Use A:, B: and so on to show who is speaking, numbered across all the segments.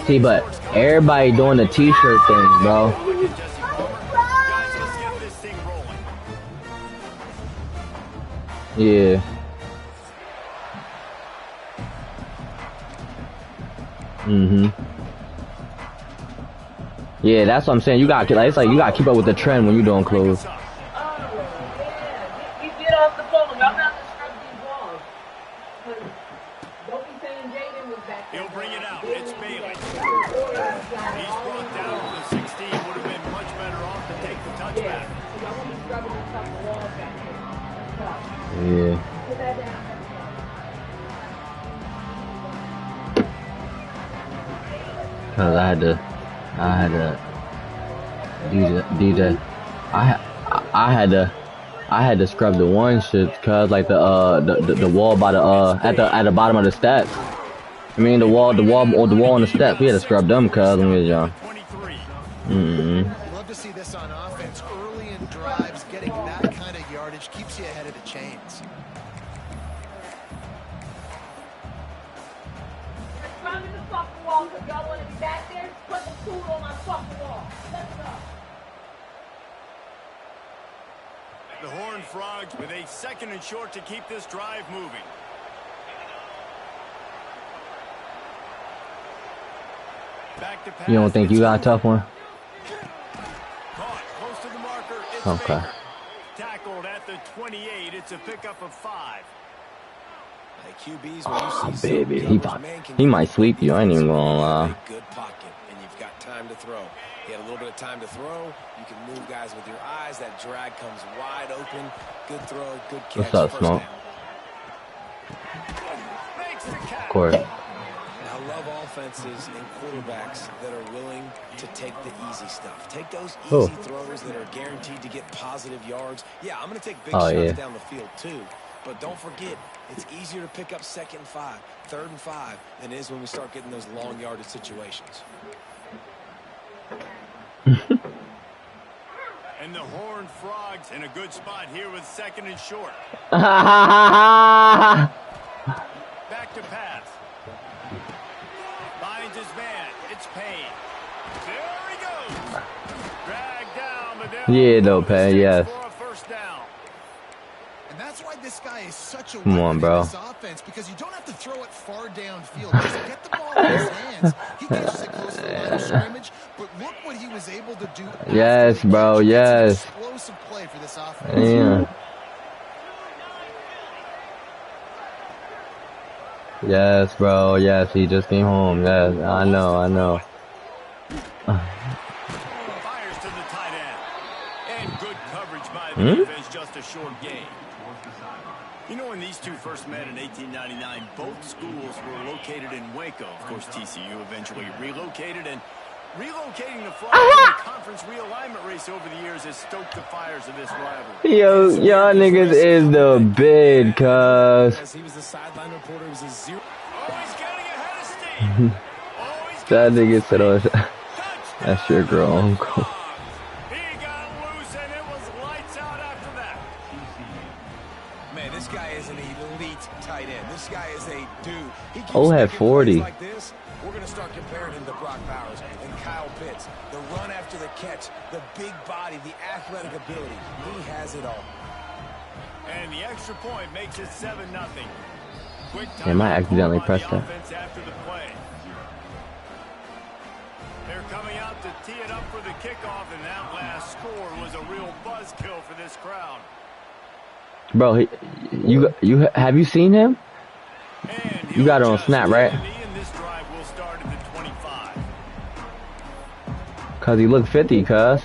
A: See, but everybody doing the t-shirt thing, bro. Yeah. Yeah, that's what I'm saying. You got like it's like you gotta keep up with the trend when you're doing clothes.
B: He'll bring it out. It's Baylor. He's brought down to the 16. Would have been much better off to take the touchback.
A: Yeah. Cause I had to DJ. I had to scrub the one shit, cause like the wall by the at the bottom of the steps. I mean the wall on the steps. We had to scrub them, cause when we was young.
C: Love to see this on offense. Early in drives, getting that kind of yardage keeps you ahead of the chains.
B: The Horned Frogs with a 2nd and short to keep this drive moving. Back to pass.
A: You don't think you got a tough one?
B: Caught close to the marker. It's
A: Okay.
B: Baylor. Tackled at the 28. It's a pickup of 5.
D: QBs, when you see
A: Baby, he might sweep you. I ain't even gonna lie.
D: Good pocket, and you've got time to throw. You had a little bit of time to throw. You can move guys with your eyes. That drag comes wide open. Good throw, good catch.
A: What's up, Smoke? Of course.
D: I love offenses and quarterbacks that are willing to take the easy stuff. Take those easy throws that are guaranteed to get positive yards. Yeah, I'm going to take big shots down the field too. But don't forget, it's easier to pick up 2nd and 5, 3rd and 5 than it is when we start getting those long yardage situations.
B: And the Horned Frogs in a good spot here with 2nd and short. Back to pass. Finds his man. It's Payne. There he goes. Dragged down, but
A: yeah, though, Payne, yes.
B: For a first down.
C: And that's why this guy is such a
A: Come on, bro.
C: in this offense, because you don't have to throw it far downfield. Just get the ball in his hands. He catches it close to the line of scrimmage, but look what he was able to do.
A: Yes, bro, yes.
C: Explosive play for this offense.
A: Yeah. Yes, bro. Yes, he just came home. Yes, I know.
B: Fires to the tight end. And good coverage by the defense, just a short gain. You know, when these two first met in 1899, both schools were located in Waco. Of course, TCU eventually relocated, and relocating the Frogs in the conference realignment race over the years has stoked the fires of this rivalry.
A: Yo, y'all niggas is the bid, cuz.
D: He was the sideline reporter. He was a 0.
B: Oh, he's getting ahead of steam. Oh, he's
A: That nigga said, oh, that's your girl, uncle.
B: He got loose, and it was lights out after that.
D: Man, this guy is an elite tight end. This guy is a dude. He keeps
A: Oh, had
D: making
A: 40.
D: plays like this. We're going to start comparing him to Brock Bowers and Kyle Pitts. The run after the catch, the big body, the athletic ability. He has it all.
B: And the extra point makes it 7-0. Quick time
A: Damn, I accidentally
B: on
A: pressed
B: the
A: that.
B: offense after the play. They're coming out to tee it up for the kickoff, and that last score was a real buzzkill for this crowd.
A: Bro, you have you seen him?
B: And
A: You got it on snap, right?
B: and this drive will start at the 25.
A: Cause he looked 50, cuz.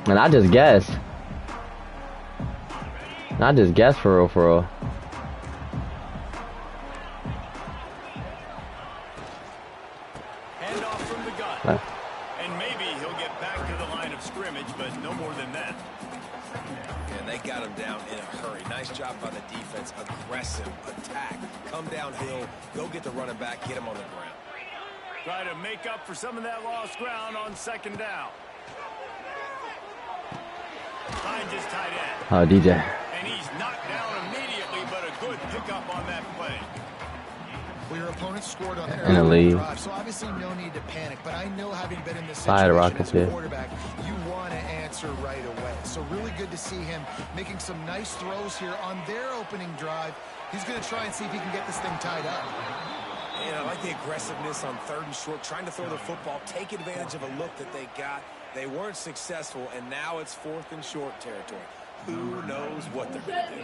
A: And I just guessed. For real.
B: Hand off from the gun. And maybe he'll get back to the line of scrimmage, but no more than that.
D: And they got him down in a hurry. Nice job by the defense. Aggressive attack. Come downhill. Go get the running back. Get him on the ground.
B: Try to make up for some of that lost ground on 2nd down. Finds his tight end.
A: Oh, DJ.
B: And he's knocked down immediately, but a good pickup on that play.
C: Well, your opponent scored on the
A: in the league.
C: drive, so obviously no need to panic. But I know, having been in this
A: Fire
C: situation
A: rockets
C: as a
A: here.
C: quarterback, you want to answer right away. So really good to see him making some nice throws here on their opening drive. He's going to try and see if he can get this thing tied up.
D: And I like the aggressiveness on 3rd and short, trying to throw the football, take advantage of a look that they got. They weren't successful, and now it's 4th and short territory. Who knows what they're going to do?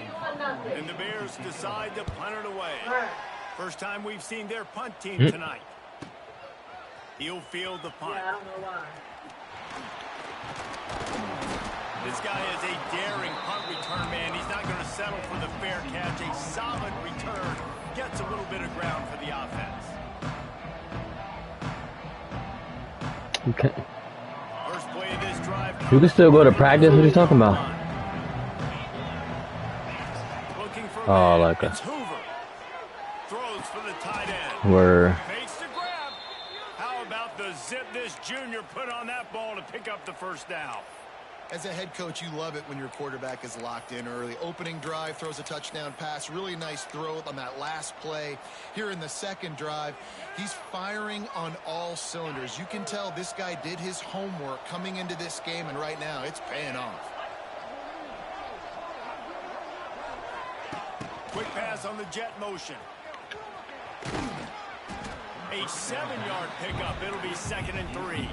B: And the Bears decide to punt it away. First time we've seen their punt team tonight. He'll field the punt.
E: Yeah, I don't know why.
B: This guy is a daring punt return man. He's not going to settle for the fair catch. A solid return. Gets a little bit of ground for the offense.
A: Okay.
B: First play of this drive.
A: You can still go to practice. What are you talking about?
B: Looking for
A: Oh, like
B: it's Hoover. Throws for the tight end.
A: Where?
B: Fakes the grab. How about the zip this junior put on that ball to pick up the first down?
C: As a head coach, you love it when your quarterback is locked in early. Opening drive, throws a touchdown pass. Really nice throw on that last play. Here in the second drive, he's firing on all cylinders. You can tell this guy did his homework coming into this game, and right now it's paying off.
B: Quick pass on the jet motion. A 7-yard pickup. It'll be 2nd and 3.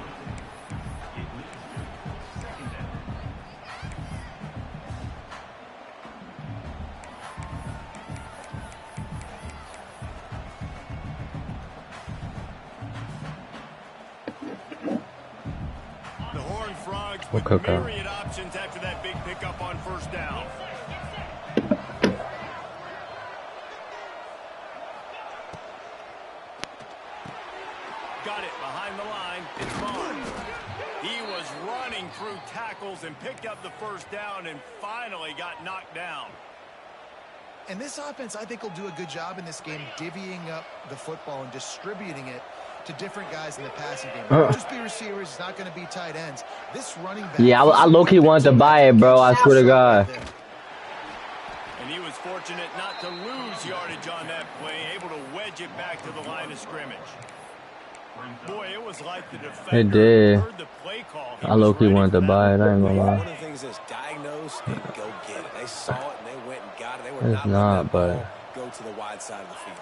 B: The Horned Frogs with myriad options after that big pickup on first down. Got it behind the line. It's Vaughn. He was running through tackles and picked up the first down and finally got knocked down.
C: And this offense, I think, will do a good job in this game divvying up the football and distributing it to different guys in the passing game. It won't just be receivers. It's not going to be tight ends. This running back...
A: Yeah, I low-key wanted to buy it, bro. I swear to God.
B: And he was fortunate not to lose yardage on that play, able to wedge it back to the line of scrimmage. Boy, it was like the defender heard the play call.
A: I low-key wanted to buy it. I ain't gonna lie.
D: One of the things is diagnose and go get it. They saw it and they went and got it. They were
A: It's
D: not
A: not, but
D: go to the wide side of the field.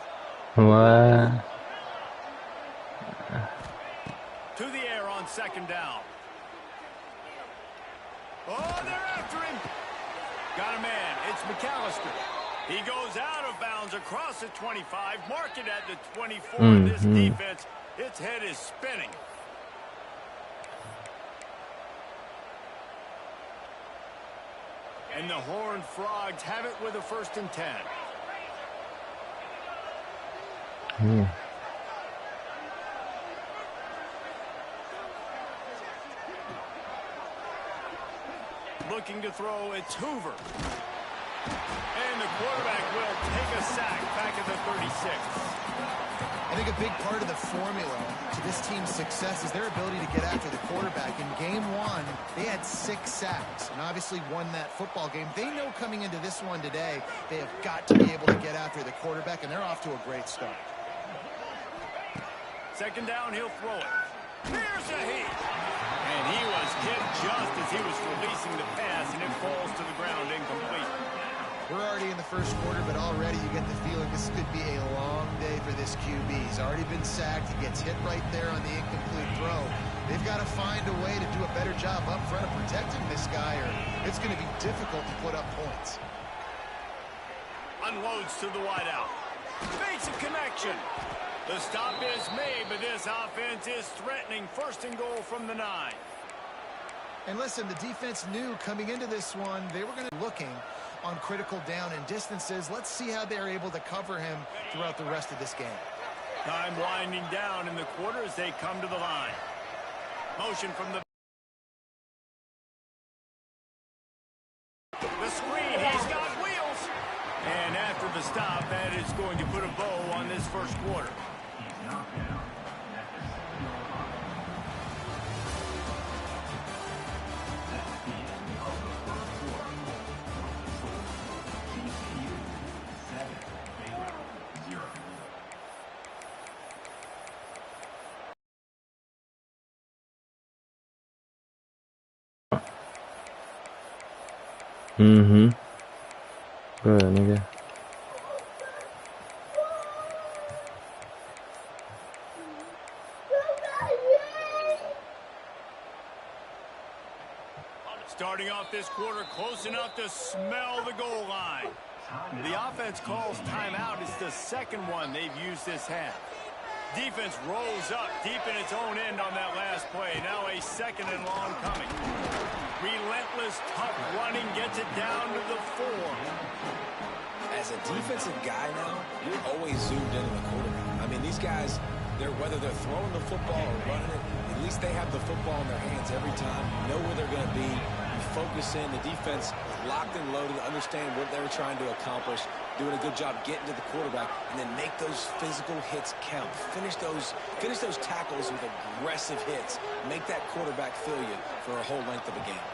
A: what?
B: To the air on 2nd down. Oh, they're after him. Got a man. It's McAllister. He goes out of bounds across the 25. Mark it at the 24. This defense, its head is spinning. And the Horned Frogs have it with a 1st and 10. Looking to throw, it's Hoover. And the quarterback will take a sack back at the 36.
C: I think a big part of the formula to this team's success is their ability to get after the quarterback. In game 1, they had 6 sacks and obviously won that football game. They know coming into this one today, they have got to be able to get after the quarterback, and they're off to a great start.
B: 2nd down, he'll throw it. Here's a heat. And he was hit just as he was releasing the pass, and it falls to the ground incomplete.
C: We're already in the first quarter, but already you get the feeling this could be a long day for this QB. He's already been sacked. He gets hit right there on the incomplete throw. They've got to find a way to do a better job up front of protecting this guy, or it's going to be difficult to put up points.
B: Unloads to the wideout. Makes a connection. The stop is made, but this offense is threatening. 1st and goal from the 9.
C: And listen, the defense knew coming into this one, they were going to be looking on critical down and distances. Let's see how they're able to cover him throughout the rest of this game.
B: Time winding down in the quarter as they come to the line. Motion from the screen. He's got wheels. And after the stop, that is going to put a bow on this first quarter.
A: Mm-hmm. Good, nigga.
B: Starting off this quarter close enough to smell the goal line. The offense calls timeout. It's the second one they've used this half. Defense rolls up deep in its own end on that last play. Now a second and long coming. Relentless, tough running gets it down to the 4.
D: As a defensive guy now, you're always zoomed into the quarterback. I mean, these guys, whether they're throwing the football or running it, at least they have the football in their hands every time. You know where they're going to be. You focus in. The defense locked and loaded, understand what they were trying to accomplish, doing a good job getting to the quarterback, and then make those physical hits count. Finish those tackles with aggressive hits. Make that quarterback feel you for a whole length of a game.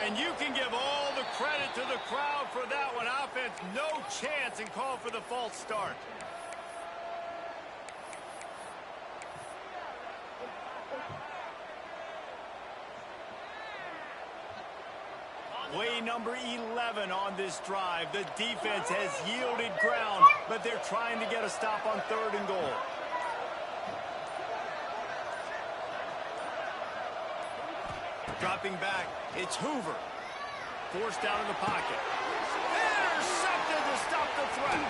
B: And you can give all the credit to the crowd for that one. Offense, no chance, and call for the false start. Play number 11 on this drive. The defense has yielded ground, but they're trying to get a stop on 3rd and goal. Dropping back, it's Hoover. Forced out of the pocket. Intercepted to stop the threat.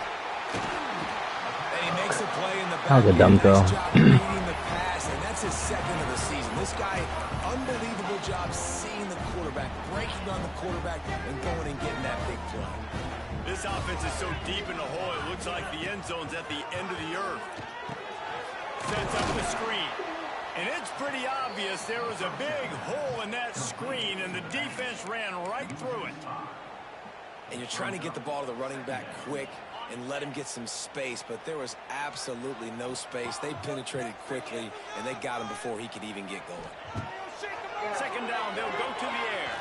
D: And he makes a play in the back.
A: That was a dumb throw.
D: Reading the pass, and that's his second of the season. This guy, unbelievable job seeing the quarterback, breaking on the quarterback, and going and getting that big play.
B: This offense is so deep in the hole, it looks like the end zone's at the end of the earth. Sets up the screen. And it's pretty obvious there was a big hole in that screen, and the defense ran right through it.
D: And you're trying to get the ball to the running back quick and let him get some space, but there was absolutely no space. They penetrated quickly, and they got him before he could even get going.
B: Second down, they'll go to the air.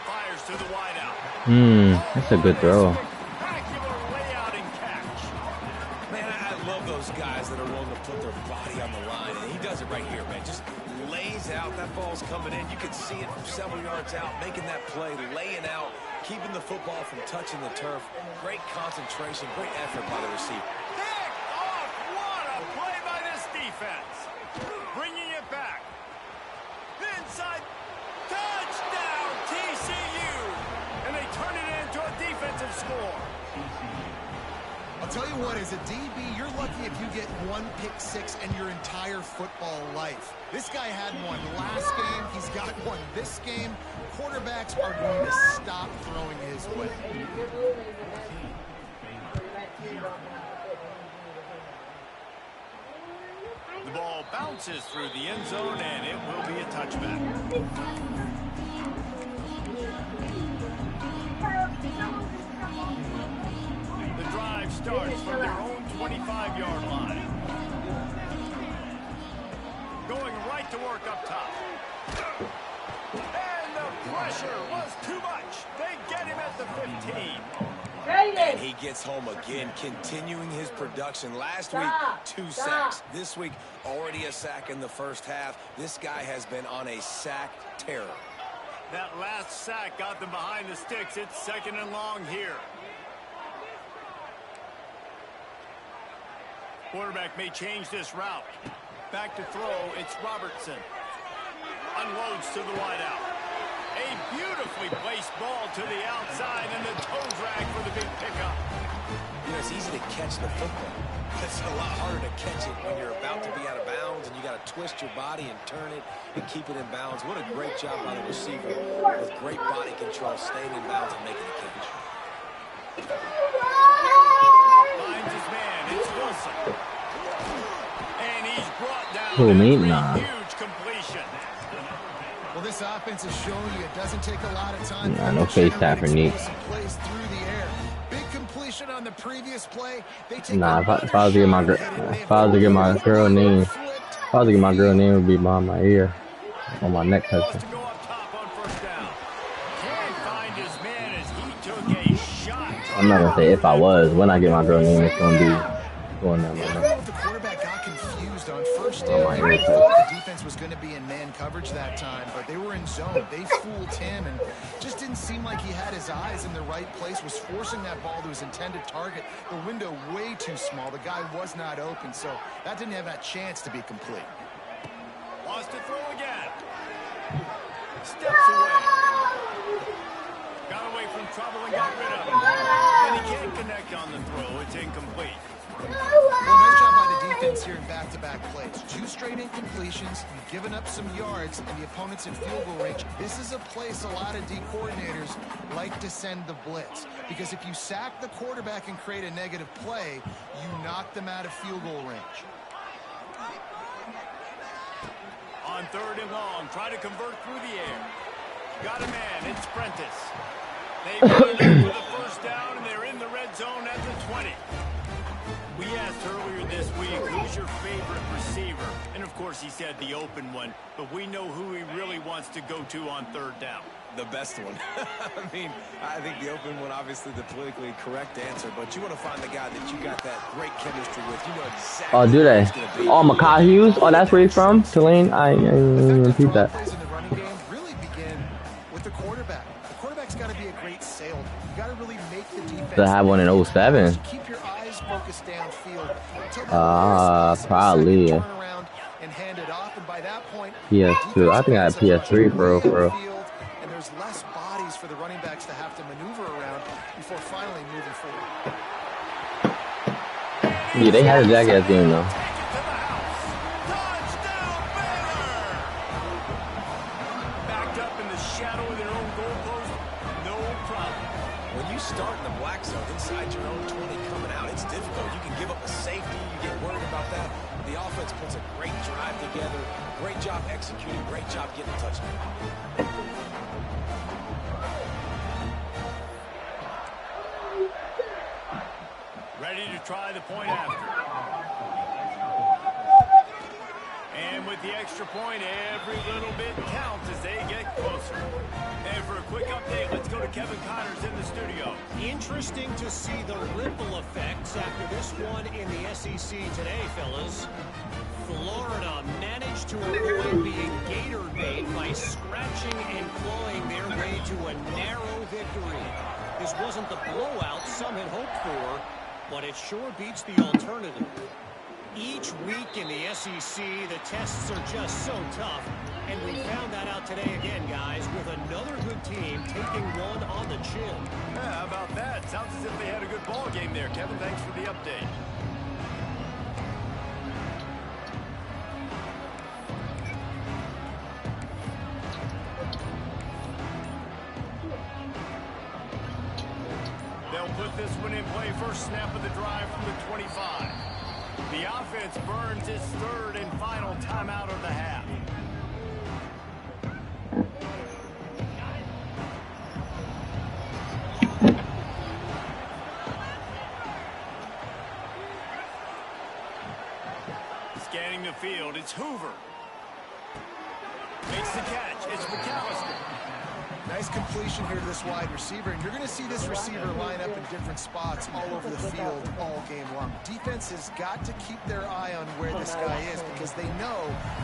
B: Fires to the wideout.
A: That's a good throw.
B: Spectacular layout and catch.
D: Man, I love those guys that are willing to put their body on the line, and he does it right here, man. Just lays out. That ball's coming in. You can see it from several yards out, making that play, laying out, keeping the football from touching the turf. Great concentration, great effort by the receiver.
B: Picked off. What a play by this defense. Bringing it back. Inside. Touchdown, TCU. And they turn it into a defensive score.
C: I'll tell you what, as a DB, you're lucky if you get 1 pick six in your entire football life. This guy had one last game. He's got one this game. Quarterbacks are going to stop throwing his way.
B: The ball bounces through the end zone, and it will be a touchback. The drive starts from their own 25-yard line. Going right to work up top. And the pressure was too much. They get him at the 15.
D: And he gets home again, continuing his production. Last week, 2 sacks. This week, already a sack in the first half. This guy has been on a sack terror.
B: That last sack got them behind the sticks. It's second and long here. Quarterback may change this route. Back to throw, it's Robertson. Unloads to the wideout. A beautifully placed ball to the outside, and the toe drag for the big pickup.
D: You know, it's easy to catch the football. It's a lot harder to catch it when you're about to be out of bounds and you got to twist your body and turn it and keep it in bounds. What a great job by the receiver with great body control, staying in bounds and making the catch.
B: Finds his man, it's Wilson. And he's brought down
A: Who, me?
B: a
A: Nah.
B: huge completion.
C: Well, this offense has shown you it doesn't take a lot of time.
A: Nah, no face tap for Neat.
C: Plays through the air. Big completion on the previous play. They take
A: Nah, if I was to get my girl, if I was to get my girl name, if I was to get my girl name, it would be behind my ear, on my neck touching.
B: To go up top on first down. Can't find his man as he took a shot.
A: I'm not gonna say if I was. When I get my girl name, it's gonna be going down my neck.
C: The quarterback got confused on 1st touchdown. They thought the defense was going to be in man coverage that time, but they were in zone. They fooled him and just didn't seem like he had his eyes in the right place, was forcing that ball to his intended target. The window way too small. The guy was not open, so that didn't have that chance to be complete.
B: Wants to throw again. Steps away. Got away from trouble and got rid of him. And he can't connect on the throw. It's incomplete.
C: Well, nice job by the defense here in back-to-back plays. 2 straight incompletions. You've given up some yards, and the opponent's in field goal range. This is a place a lot of D coordinators like to send the blitz, because if you sack the quarterback and create a negative play, you knock them out of field goal range.
B: On 3rd and long, try to convert through the air. Got a man, it's Prentice. They put it in for the first down, and they're in the red zone at the 20. We asked earlier this week, who's your favorite receiver? And of course he said the open one, but we know who he really wants to go to on 3rd down.
D: The best one. I mean, I think the open one, obviously the politically correct answer, but you want to find the guy that you got that great chemistry with. You know exactly.
A: Oh, do they? Oh, Makai Hughes? Oh, that's where he's from? Tulane? I didn't repeat that.
C: Plays in the running game really begin with the quarterback. The quarterback's got to be a great salesman. You got to really make the defense.
A: To have one in 07.
C: Keep your eyes focused downfield.
A: Probably.
C: Turn around and hand it off, and by that point,
A: PS2. I think I had PS3 for real.
C: And there's less bodies for the running backs to have to maneuver around before finally moving forward.
A: Yeah, they had a Jackass game though.
B: Backed up in the shadow of their own goalpost, no problem.
D: When you start in the black zone inside your own 20 coming out, it's difficult. You can give up a safety. You get worried about that. The offense puts a great drive together. Great job executing. Great job getting a touchdown.
B: Ready to try the point after. And with the extra point, every little bit counts as they get closer. And for a quick update, let's go to Kevin Connors in the studio.
E: Interesting to see the ripple effects after this one in the SEC today, fellas. Florida managed to avoid being gator bait by scratching and clawing their way to a narrow victory. This wasn't the blowout some had hoped for, but it sure beats the alternative. Each week in the SEC, the tests are just so tough, and we found that out today again, guys, with another good team taking one on the chin.
B: Yeah, how about that? Sounds as if they had a good ball game there, Kevin. Thanks for the update. They'll put this one in play. First snap of the drive from the 25. The offense burns its 3rd and final timeout of the half. Scanning the field, it's Hoover. Makes the catch, it's McAllister.
C: Nice completion here to this wide receiver, and you're going to see this receiver line up in different spots all over the field all game long. Defense has got to keep their eye on where this guy is, because they know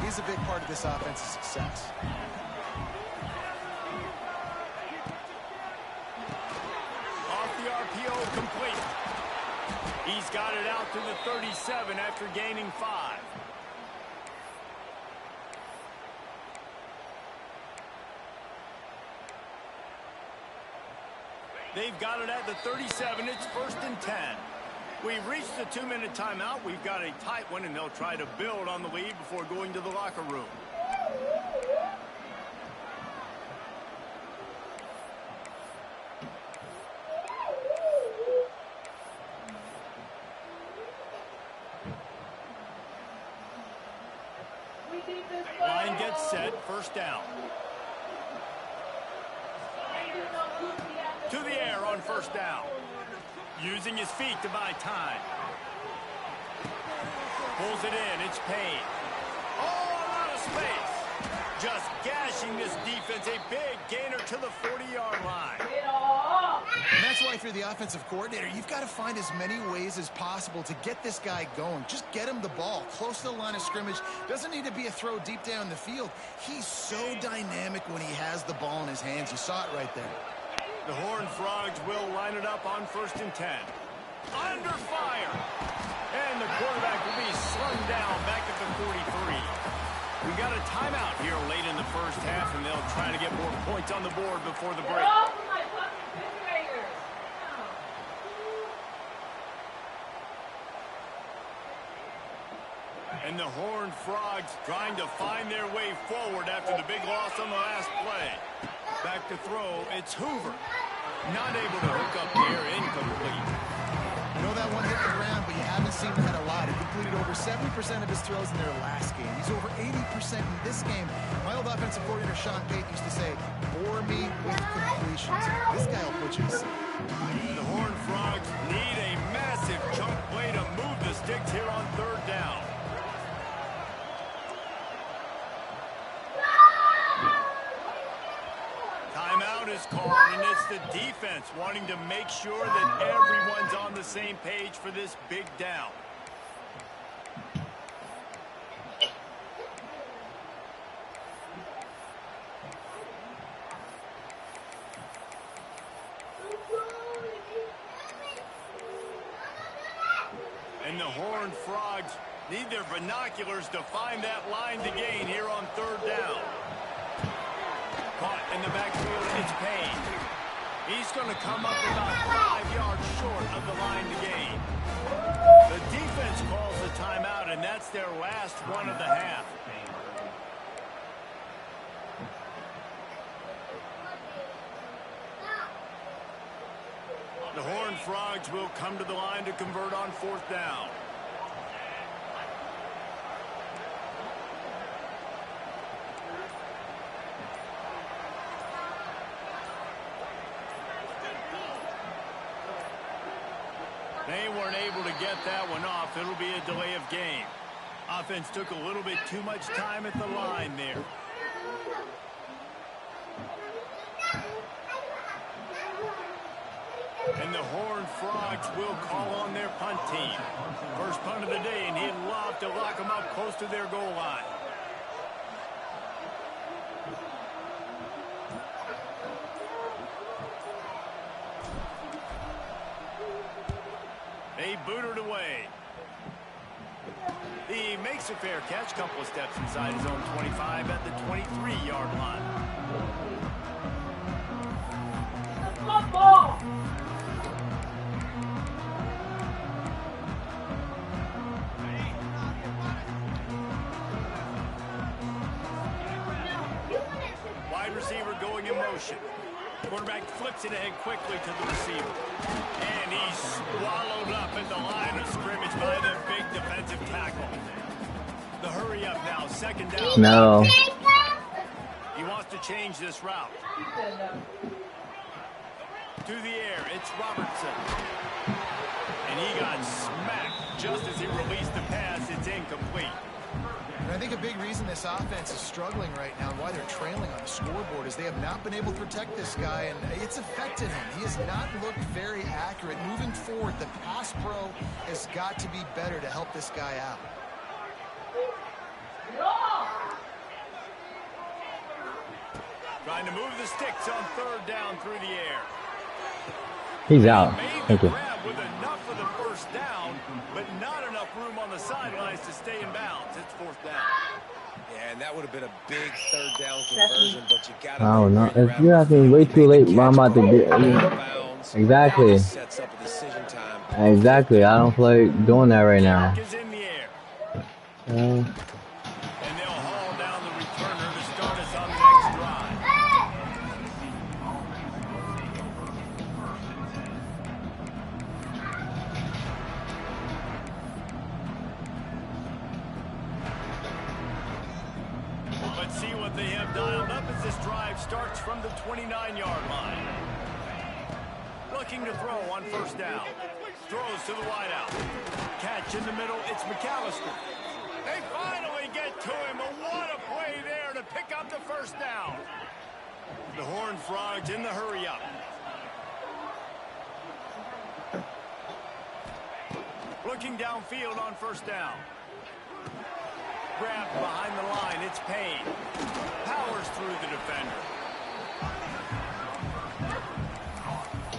C: he's a big part of this offense's success.
B: Off the RPO, complete. He's got it out to the 37 after gaining 5. They've got it at the 37. It's 1st and 10. We've reached the 2-minute timeout. We've got a tight one, and they'll try to build on the lead before going to the locker room. Line gets set. First down. To the air on first down. Using his feet to buy time. Pulls it in. It's Payne. Oh, out of space. Just gashing this defense. A big gainer to the 40-yard line.
C: And that's why if you're the offensive coordinator, you've got to find as many ways as possible to get this guy going. Just get him the ball close to the line of scrimmage. Doesn't need to be a throw deep down the field. He's so dynamic when he has the ball in his hands. You saw it right there.
B: The Horned Frogs will line it up on 1st and 10. Under fire. And the quarterback will be slung down back at the 43. We got a timeout here late in the first half, and they'll try to get more points on the board before the break. And the Horned Frogs trying to find their way forward after the big loss on the last play. Back to throw, it's Hoover. Not able to hook up there, incomplete.
C: You know that one hit the ground, but you haven't seen him hit a lot. He completed over 70% of his throws in their last game. He's over 80% in this game. My old offensive coordinator, Sean Payton, used to say, bore me with completions. This guy will put you to sleep.
B: The Horned Frogs need a massive chunk play to move the sticks here on 3rd down. Timeout is called, and it's the defense wanting to make sure that everyone's on the same page for this big down. And the Horned Frogs need their binoculars to find that line to gain here on 3rd down. Caught in the backfield, it's Payne. He's going to come up about 5 yards short of the line to gain. The defense calls the timeout, and that's their last one of the half. The Horned Frogs will come to the line to convert on 4th down. They weren't able to get that one off. It'll be a delay of game. Offense took a little bit too much time at the line there. And the Horned Frogs will call on their punt team. First punt of the day, and he'd love to lock them up close to their goal line. They boot it away. He makes a fair catch, couple of steps inside his own 25 at the 23-yard line. Wide receiver going in motion. Quarterback flips it ahead quickly to the receiver. And he's swallowed up at the line of scrimmage by the big defensive tackle. The hurry up now, 2nd down.
A: No.
B: He wants to change this route. To the air, it's Robertson. And he got smacked just as he released the pass. It's incomplete.
C: And I think a big reason this offense is struggling right now and why they're trailing on the scoreboard is they have not been able to protect this guy, and it's affected him. He has not looked very accurate. Moving forward, the pass pro has got to be better to help this guy out.
B: Trying to move the sticks on 3rd down through the air.
A: He's out. Thank you.
B: With enough for the 1st down, but not enough room on the sidelines to stay in bounds. It's 4th down.
D: Yeah, and that would have been a big 3rd down conversion, but you got to.
A: I don't know. If you're asking way too late, what I'm about to do. Exactly.
D: Sets up a decision time.
A: Exactly. I don't feel like doing that right now.
B: Is in the air. And they'll haul down the returner to start us on the next drive. Let's see what they have dialed up as this drive starts from the 29-yard line. Looking to throw on 1st down. Throws to the wideout. Catch in the middle, it's McAllister. They finally get to him, and what a play there to pick up the 1st down. The Horned Frogs in the hurry-up. Looking downfield on first down. Grabbed behind the line. It's Payne. Powers through the defender.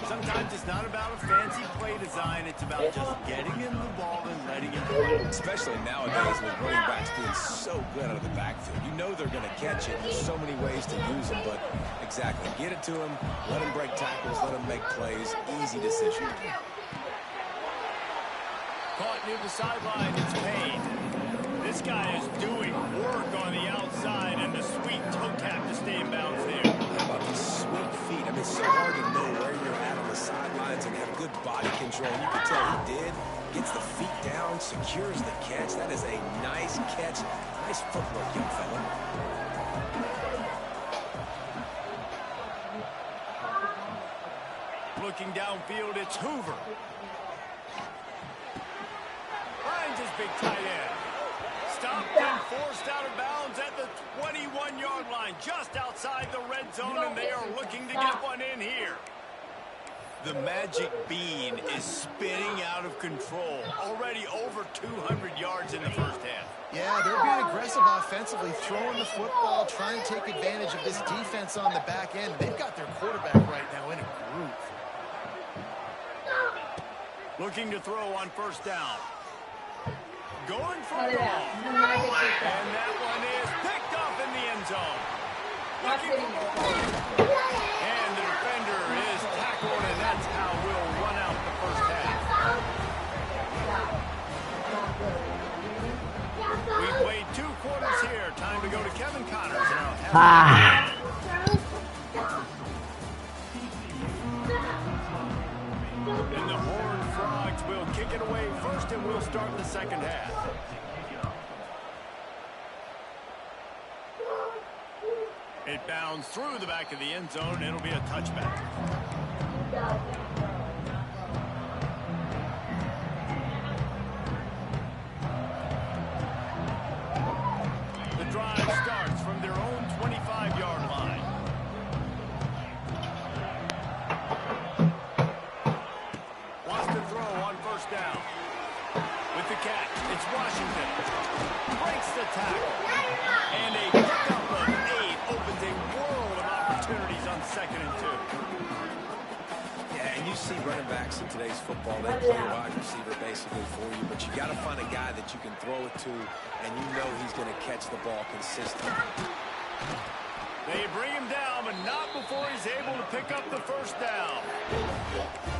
B: Sometimes it's not about a fancy play design. It's about just getting him the ball and letting him play.
D: Especially nowadays with running backs being so good out of the backfield. You know they're going to catch it. There's so many ways to use them, but exactly. Get it to him. Let him break tackles. Let him make plays. Easy decision.
B: Caught near the sideline. It's Payne. This guy is doing work on the outside and the sweet toe tap to stay in bounds there.
D: How about these sweet feet? I mean, it's so hard to know where you're at on the sidelines and have good body control. You can tell he did. Gets the feet down, secures the catch. That is a nice catch. Nice footwork, young fella.
B: Looking downfield, it's Hoover. Finds his big tight end. Stopped and forced out of bounds at the 21-yard line, just outside the red zone, and they are looking to get one in here. The magic bean is spinning out of control. Already over 200 yards in the first half.
C: Yeah, they're being aggressive offensively, throwing the football, trying to take advantage of this defense on the back end. They've got their quarterback right now in a groove.
B: Looking to throw on first down. Going for the ball. And that one is picked off in the end zone. Looking for and the defender is tackled, and that's how we'll run out the first half. We played 2 quarters here. Time to go to Kevin Connors in our half. And the Horned Frogs will kick it away first, and we'll start the second half. It bounds through the back of the end zone, and it'll be a touchback. The drive starts from their own 25-yard line. Down. With the catch, it's Washington. Breaks the tackle. And a pickup of 8 opens a world of opportunities on 2nd and 2.
D: Yeah, and you see running backs in today's football, they play wide receiver basically for you, but you got to find a guy that you can throw it to, and you know he's going to catch the ball consistently.
B: They bring him down, but not before he's able to pick up the first down.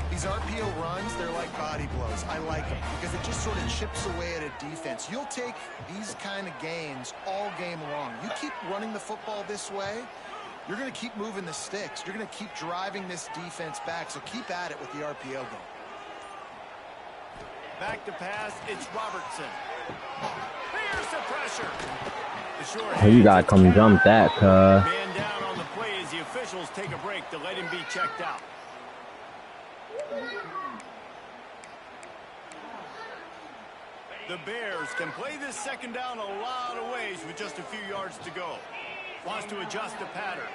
C: These RPO runs, they're like body blows. I like them because it just sort of chips away at a defense. You'll take these kind of gains all game long. You keep running the football this way, you're going to keep moving the sticks. You're going to keep driving this defense back, so keep at it with the RPO game.
B: Back to pass, it's Robertson. Here's the pressure.
A: Oh, you gotta come jump that, cuz.
B: Man down on the play as the officials take a break to let him be checked out. The Bears can play this second down a lot of ways with just a few yards to go. Wants to adjust the pattern.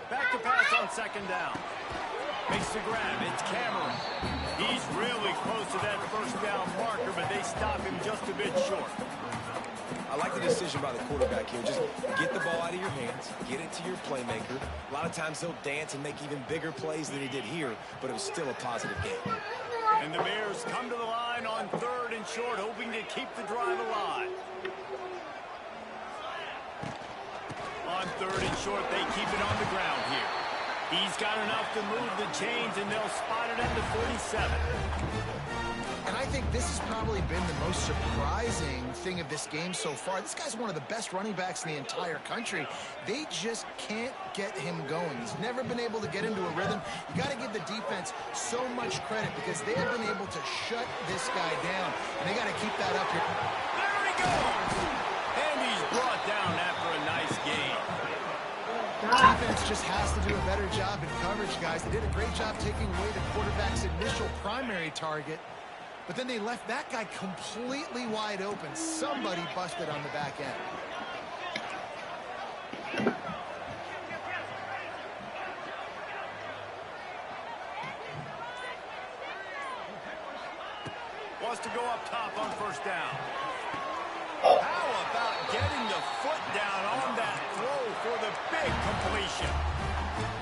B: Back to pass on second down. Makes the grab. It's Cameron. He's really close to that first down marker, but they stop him just a bit short.
D: I like the decision by the quarterback here. Just get the ball out of your hands, get it to your playmaker. A lot of times he'll dance and make even bigger plays than he did here, but it was still a positive game.
B: And the Bears come to the line on 3rd and short, hoping to keep the drive alive. On 3rd and short, they keep it on the ground here. He's got enough to move the chains, and they'll spot it at the 47.
C: And I think this has probably been the most surprising thing of this game so far. This guy's one of the best running backs in the entire country. They just can't get him going. He's never been able to get into a rhythm. You got to give the defense so much credit because they have been able to shut this guy down. And they got to keep that up here.
B: There he goes! And he's brought down after a nice game.
C: Defense just has to do a better job in coverage, guys. They did a great job taking away the quarterback's initial primary target. But then they left that guy completely wide open. Somebody busted on the back end.
B: Wants to go up top on first down. How about getting the foot down on that throw for the big completion?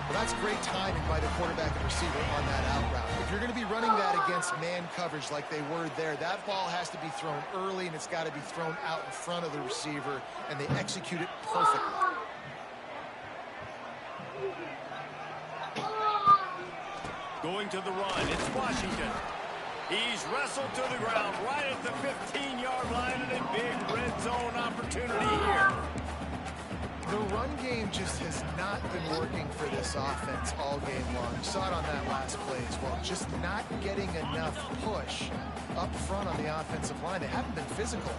C: Well, that's great timing by the quarterback and receiver on that out route. If you're going to be running that against man coverage like they were there, that ball has to be thrown early, and it's got to be thrown out in front of the receiver, and they execute it perfectly.
B: Going to the run, it's Washington. He's wrestled to the ground right at the 15-yard line, and a big red zone opportunity here.
C: The run game just has not been working for this offense all game long. You saw it on that last play as well. Just not getting enough push up front on the offensive line. They haven't been physical.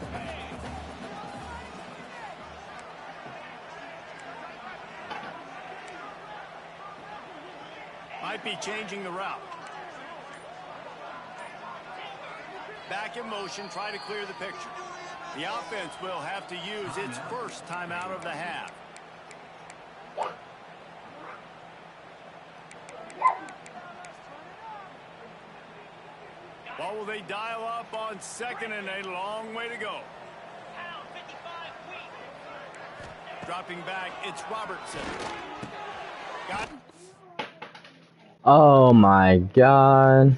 B: Might be changing the route. Back in motion, try to clear the picture. The offense will have to use its first timeout of the half. What will they dial up on second and a long way to go? Dropping back, it's Robertson. Got.
A: Oh my God.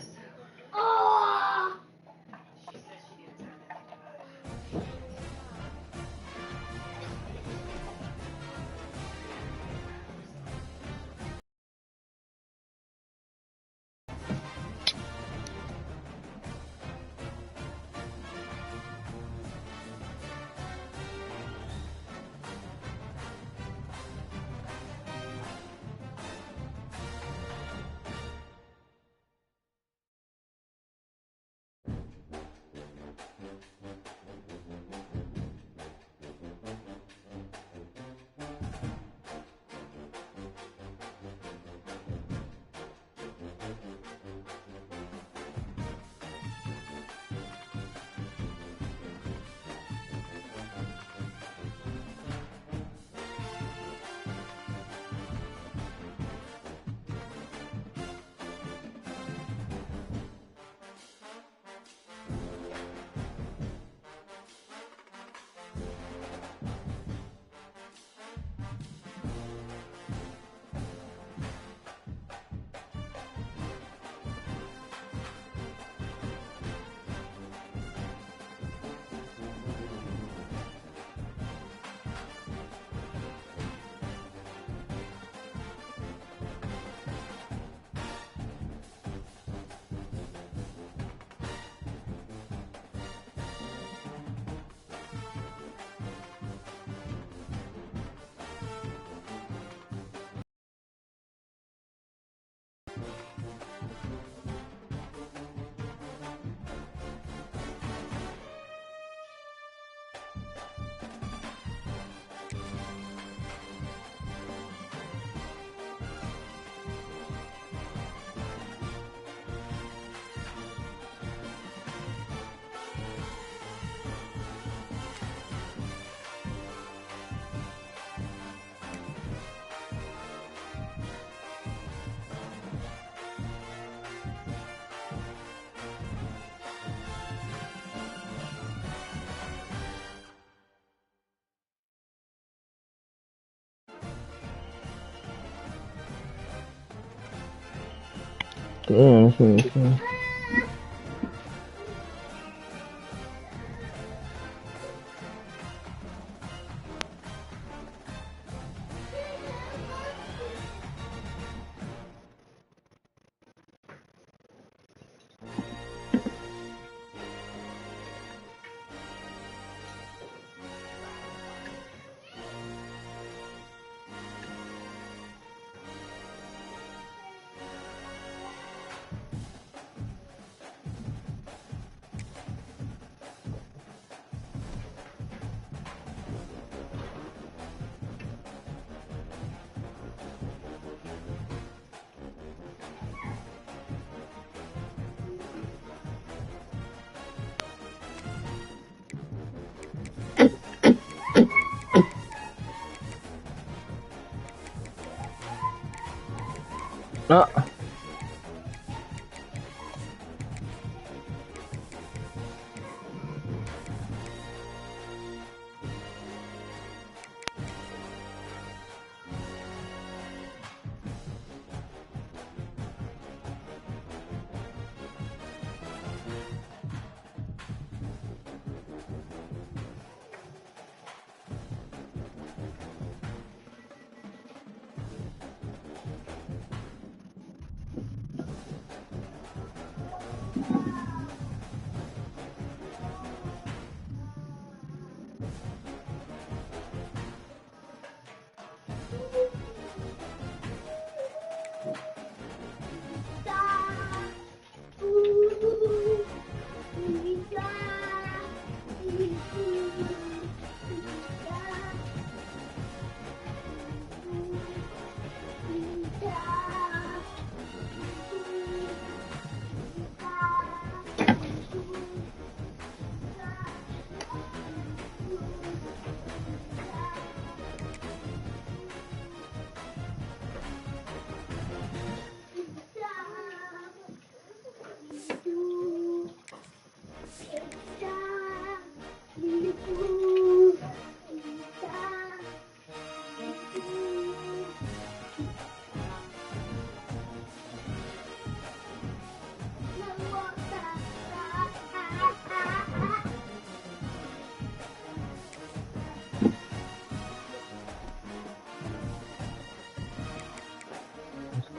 A: Damn, that's really cool.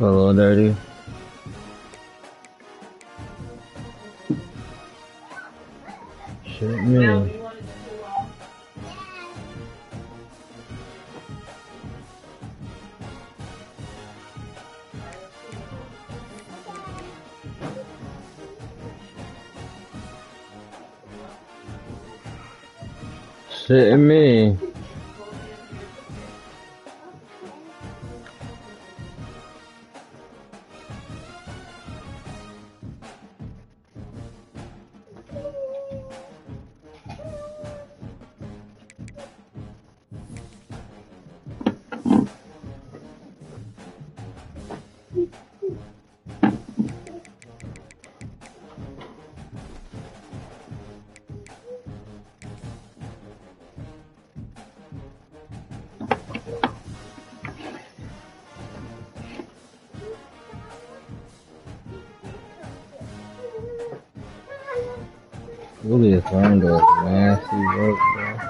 A: A little dirty. Shit, man. Shit, me. Really, it's one of those nasty work, bro.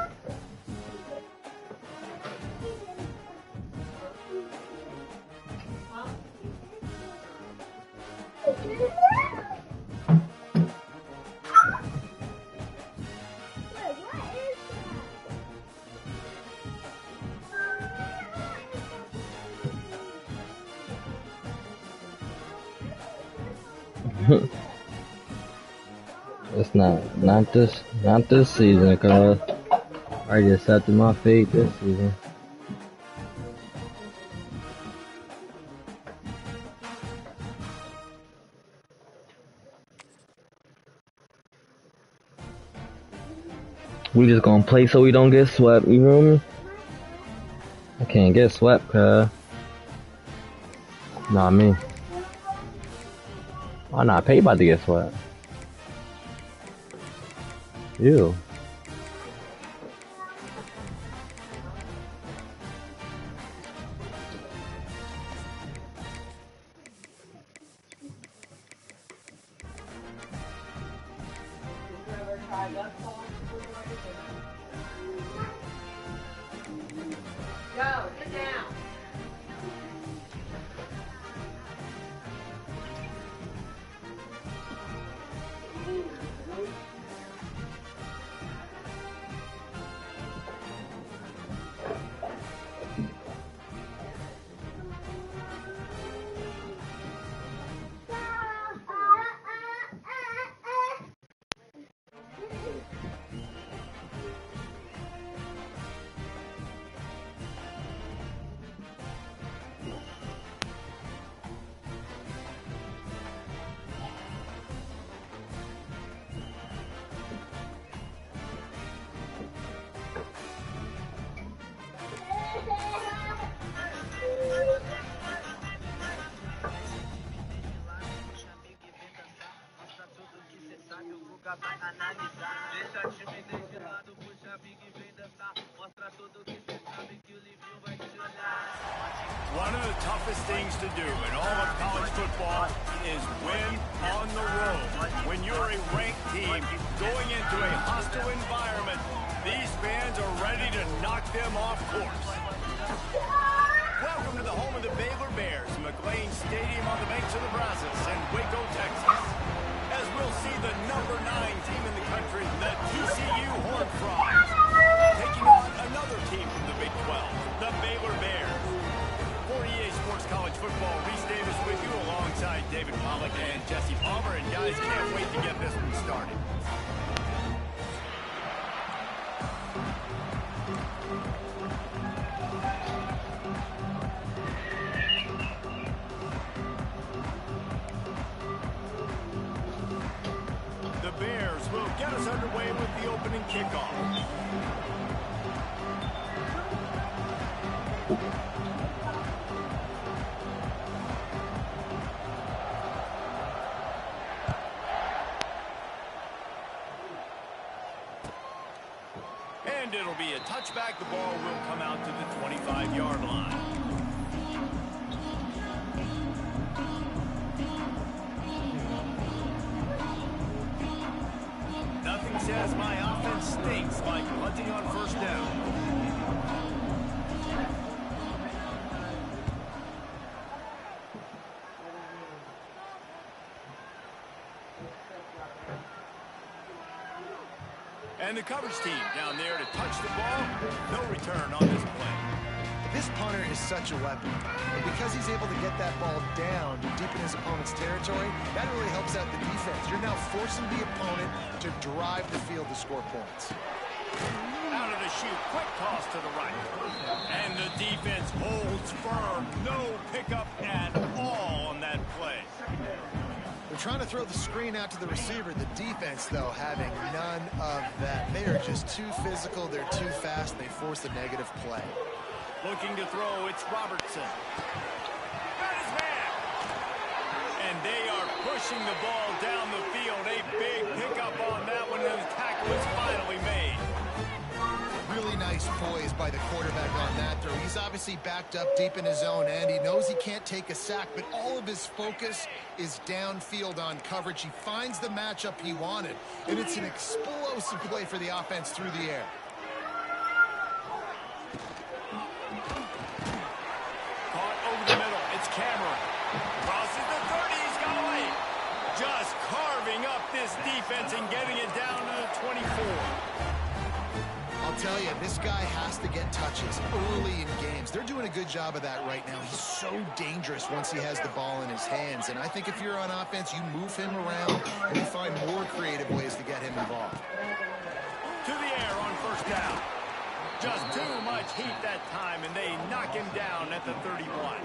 A: It's not this season, cause I just accepted my fate this season. We just gonna play so we don't get swept, you feel me? I can't get swept, cuz. Nah, me. Why not? Pay about to get swept. Ew.
F: Go, sit down.
B: One of the toughest things to do in all of college football is win on the road. When you're a ranked team going into a hostile environment, these fans are ready to knock them off course. Welcome to the home of the Baylor Bears, McLean Stadium on the banks of the Brazos in Waco, Texas. As we'll see the number 9 team in the country, the TCU Horned Frogs, taking on another team from the Big 12, the Baylor Bears. For EA Sports College Football, Reese Davis with you alongside David Pollack and Jesse Palmer. And guys, can't wait to get this one started. The Bears will get us underway with the opening kickoff. And it'll be a touchback. The ball will come out to the 25-yard line. Nothing says my offense stinks like punting on first down. And the coverage team down there to touch the ball. No return on this play.
C: This punter is such a weapon. And because he's able to get that ball down deep in his opponent's territory, that really helps out the defense. You're now forcing the opponent to drive the field to score points.
B: Out of the chute, quick toss to the right. And the defense holds firm. No pickup at all on that play.
C: They're trying to throw the screen out to the receiver. The defense, though, having none of that. They are just too physical. They're too fast. They force the negative play.
B: Looking to throw, it's Robertson. Got his man. And they are pushing the ball down the field. A big pickup on that one, and the tackle is finally made.
C: Really nice poise by the quarterback on that throw. He's obviously backed up deep in his own end. He knows he can't take a sack, but all of his focus is downfield on coverage. He finds the matchup he wanted, and it's an explosive play for the offense through the air.
B: Caught over the middle. It's Cameron. Crosses the 30. He's got away. Just carving up this defense and getting it down to the 24.
C: I'll tell you, this guy has to get touches early in games. They're doing a good job of that right now. He's so dangerous once he has the ball in his hands. And I think if you're on offense, you move him around and you find more creative ways to get him involved.
B: To the air on first down. Just too much heat that time, and they knock him down at the 31.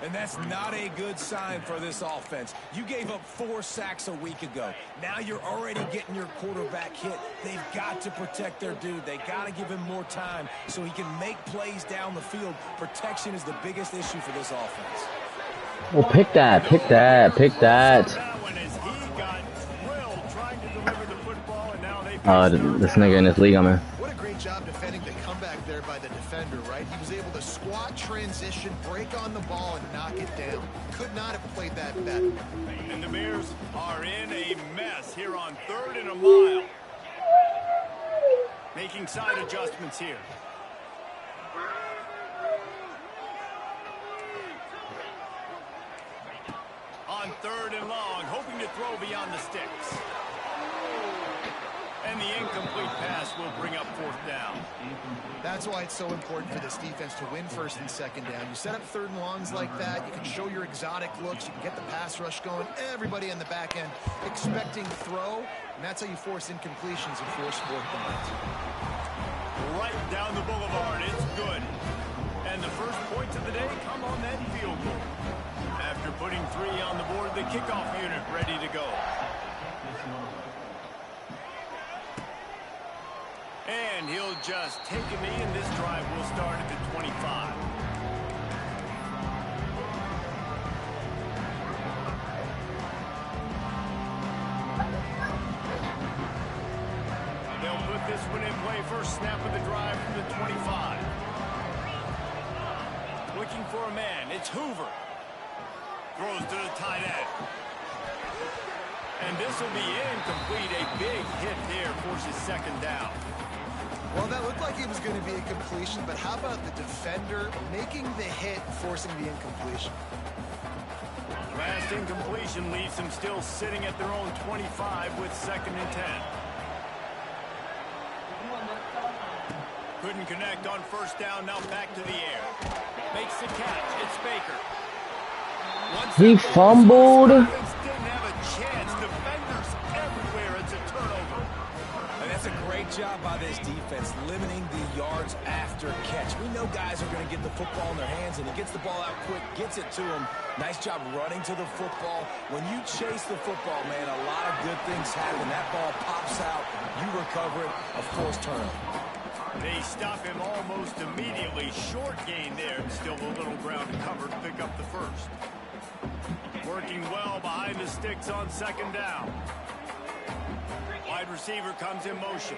D: And that's not a good sign for this offense. You gave up 4 sacks a week ago. Now you're already getting your quarterback hit. They've got to protect their dude. They got to give him more time so he can make plays down the field. Protection is the biggest issue for this offense.
A: Well, pick that, pick that, pick that. This nigga in this league, I'm in.
C: What a great job defending the comeback there by the defender, right? He was able to squat, transition, break on the ball, and knock it down. Could not have played that better.
B: And the Bears are in a mess here on 3rd and a mile. Making side adjustments here. On 3rd and long, hoping to throw beyond the sticks. And the incomplete pass will bring up 4th down.
C: That's why it's so important for this defense to win 1st and 2nd down. You set up 3rd and longs like that, you can show your exotic looks, you can get the pass rush going, everybody in the back end expecting throw, and that's how you force incompletions and force 4th downs.
B: Right down the boulevard, it's good. And the first points of the day come on that field goal. After putting 3 on the board, the kickoff unit ready to go. And he'll just take a knee, and this drive will start at the 25. They'll put this one in play. First snap of the drive from the 25. Looking for a man. It's Hoover. Throws to the tight end. And this will be incomplete. A big hit there forces 2nd down.
C: Well, that looked like it was going to be a completion, but how about the defender making the hit, forcing the incompletion?
B: Last incompletion leaves them still sitting at their own 25 with 2nd and 10. Couldn't connect on first down, now back to the air. Makes the catch, it's Baker.
A: He fumbled.
B: Didn't have a chance, defenders everywhere, it's a turnover.
D: And that's a great job by this defense, limiting the yards after catch. We know guys are going to get the football in their hands, and he gets the ball out quick, gets it to him. Nice job running to the football. When you chase the football, man, a lot of good things happen. That ball pops out, you recover it, a forced turnover.
B: They stop him almost immediately. Short gain there, still a little ground to cover to pick up the first. Working well behind the sticks on 2nd down. Wide receiver comes in motion.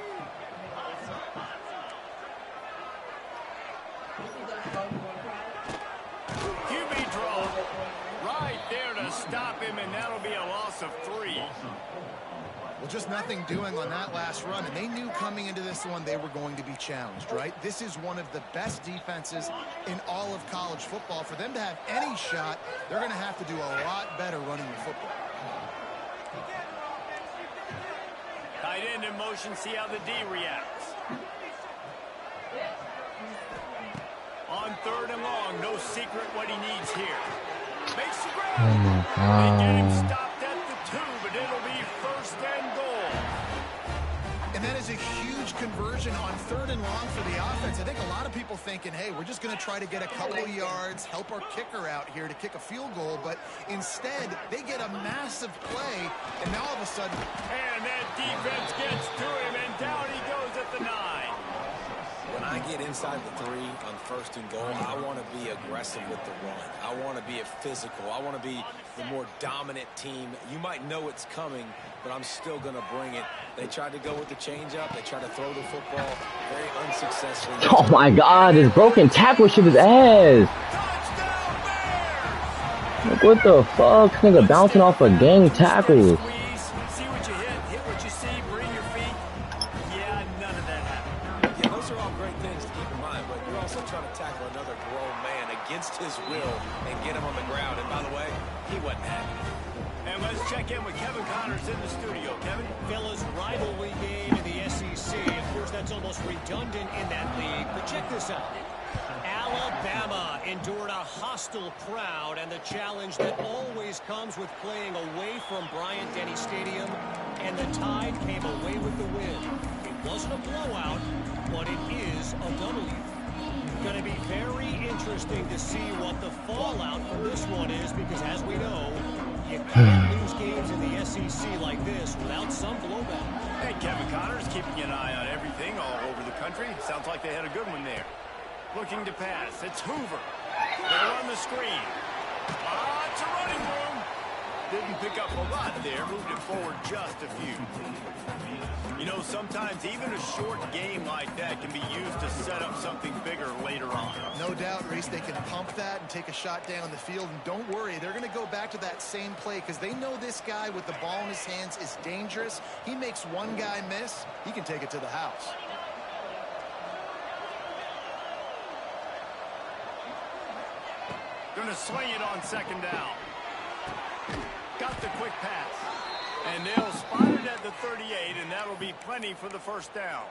B: QB draw. Right there to stop him, and that'll be a loss of 3.
C: Well, just nothing doing on that last run, and they knew coming into this one they were going to be challenged, right? This is one of the best defenses in all of college football. For them to have any shot, they're going to have to do a lot better running the football.
B: Tight end end in motion. See how the D reacts. On 3rd and long, no secret what he needs here. Makes the grab.
A: Oh my
B: They get him
A: God.
B: stopped at the 2, but it'll be 1st and goal.
C: And that is a huge conversion on 3rd and long for the offense. I think a lot of people thinking, hey, we're just going to try to get a couple of yards, help our kicker out here to kick a field goal. But instead, they get a massive play, and now all of a sudden...
B: And that defense gets to him, and down he goes at the 9.
D: When I get inside the 3 on 1st and goal, I want to be aggressive with the run. I want to be physical. I want to be the more dominant team. You might know it's coming, but I'm still going to bring it. They tried to go with the changeup. They tried to throw the football very unsuccessfully.
A: Oh my God, this broken tackle should his ass. Like, what the fuck? This nigga bouncing off of gang tackles.
B: See what you hit what you see, bring your feet. Yeah, none of that happened.
D: Yeah, those are all great things to keep in mind, but you're also trying to tackle another grown man against his will and get him on the ground. And by the way, he wasn't happy.
B: And let's check in with Kevin Connors in the studio. Kevin?
E: Fellas, rivalry game in the SEC. Of course, that's almost redundant in that league. But check this out. Alabama endured a hostile crowd and the challenge that always comes with playing away from Bryant-Denny Stadium. And the Tide came away with the win. It wasn't a blowout, but it is a W. Going to be very interesting to see what the fallout from this one is, because as we know, you can't lose games in the SEC like this without some blowback.
B: Hey, Kevin Connors keeping an eye on everything all over the country. Sounds like they had a good one there. Looking to pass. It's Hoover. They're on the screen. It's a running room. Didn't pick up a lot there. Moved it forward just a few. You know, sometimes even a short game like that can be used to set up something bigger later on.
C: No doubt, Reese, they can pump that and take a shot down the field. And don't worry, they're going to go back to that same play because they know this guy with the ball in his hands is dangerous. He makes one guy miss, he can take it to the house.
B: Going to swing it on 2nd down. Got the quick pass. And they'll spot it at the 38, and that'll be plenty for the 1st down.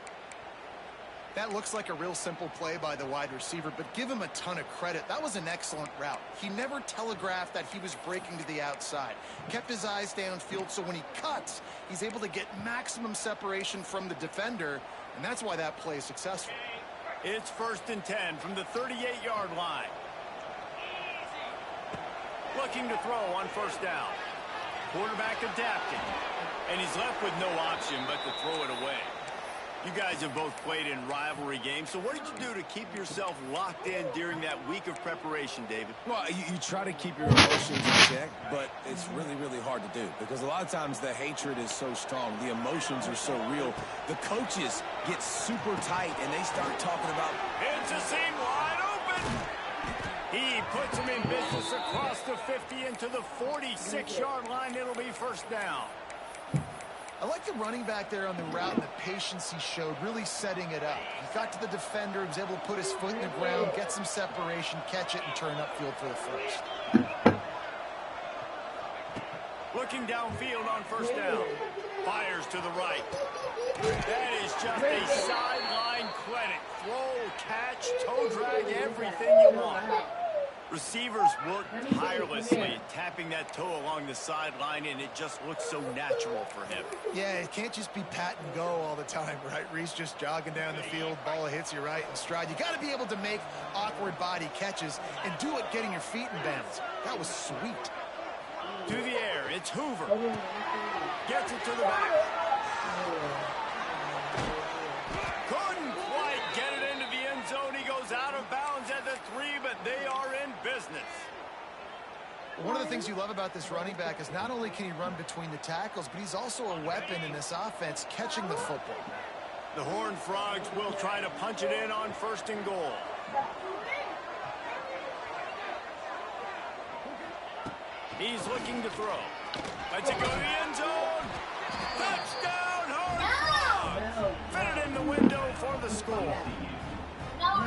C: That looks like a real simple play by the wide receiver, but give him a ton of credit. That was an excellent route. He never telegraphed that he was breaking to the outside. Kept his eyes downfield, so when he cuts, he's able to get maximum separation from the defender, and that's why that play is successful.
B: It's 1st and 10 from the 38-yard line. Looking to throw on 1st down. Quarterback adapting. And he's left with no option but to throw it away. You guys have both played in rivalry games, so what did you do to keep yourself locked in during that week of preparation, David?
D: Well, you try to keep your emotions in check, but it's really, really hard to do because a lot of times the hatred is so strong. The emotions are so real. The coaches get super tight, and they start talking about...
B: It's a seam wide open. He puts him in business across the 50 into the 46-yard line. It'll be 1st down.
C: I like the running back there on the route and the patience he showed, really setting it up. He got to the defender, was able to put his foot in the ground, get some separation, catch it, and turn upfield for the 1st.
B: Looking downfield on 1st down. Fires to the right. That is just a sideline credit. Throw, catch, toe drag, everything you want. Receivers work tirelessly, tapping that toe along the sideline, and it just looks so natural for him.
C: Yeah, it can't just be pat and go all the time, right? Reese just jogging down the field, ball hits you right in stride. You got to be able to make awkward body catches and do it getting your feet in bounds. That was sweet.
B: To the air, it's Hoover. Gets it to the back. Couldn't quite get it into the end zone. He goes out of bounds at the 3, but they are in business.
C: One of the things you love about this running back is not only can he run between the tackles, but he's also a weapon in this offense catching the football.
B: The Horned Frogs will try to punch it in on 1st and goal. He's looking to throw. Let's it go to the end zone. Touchdown, Horned Frogs! Fit it in the window for the score.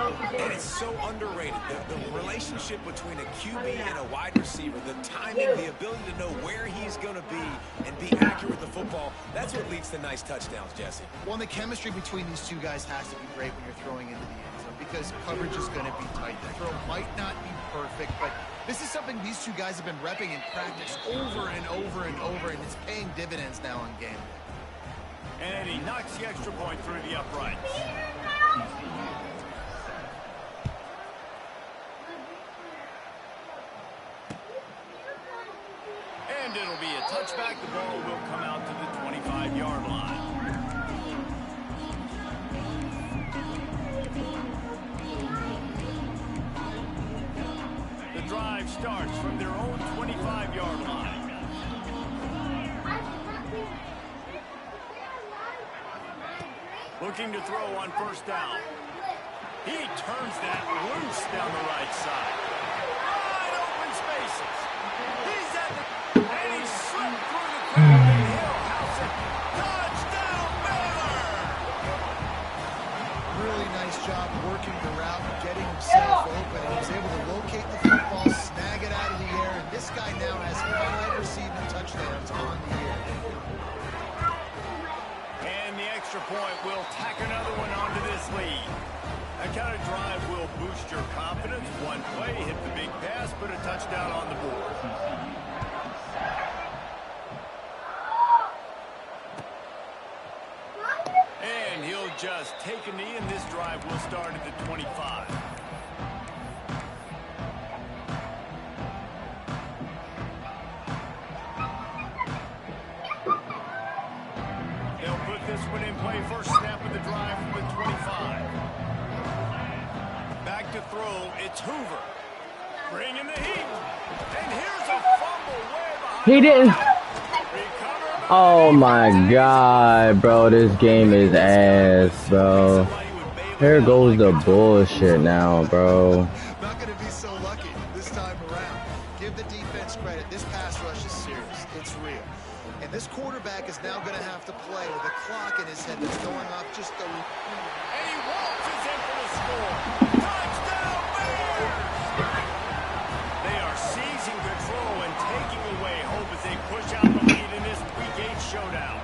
D: And it's so underrated. The relationship between a QB and a wide receiver, the timing, the ability to know where he's going to be and be accurate with the football, that's what leads to nice touchdowns, Jesse.
C: Well, the chemistry between these two guys has to be great when you're throwing into the end zone because coverage is going to be tight. The throw might not be perfect, but this is something these two guys have been repping in practice over and over and over, and it's paying dividends now on game day.
B: And he knocks the extra point through the uprights. And it'll be a touchback. The ball will come out to the 25-yard line. The drive starts from their own 25-yard line. Looking to throw on first down. He turns that loose down the right side. Wide open spaces. He's at the... And he slipped through the crowd and he'll house it. Touchdown, Baylor!
C: Really nice job working the route and getting himself open. He was able to locate the football, snag it out of the air, and this guy now has 5 receiving touchdowns on the year.
B: And the extra point will tack another one onto this lead. That kind of drive will boost your confidence. One play, hit the big pass, put a touchdown on the board. And he'll just take a knee, and this drive will start at the 25. They'll put this one in play. First snap of the drive from the 25. Back to throw. It's Hoover. Bringing the heat. And here's a fumble way behind.
A: He didn't.
B: Recovered.
A: Oh my God, bro. This game is ass, bro. Here goes the bullshit now, bro.
C: Not going to be so lucky this time around. Give the defense credit. This pass rush is serious. It's real. And this quarterback is now going to have to play with a clock in his head that's going off just a...
B: And he waltzes in for the score. Touchdown, Bears! They are seizing control and taking away hope as they push out the lead in this Week 8 showdown.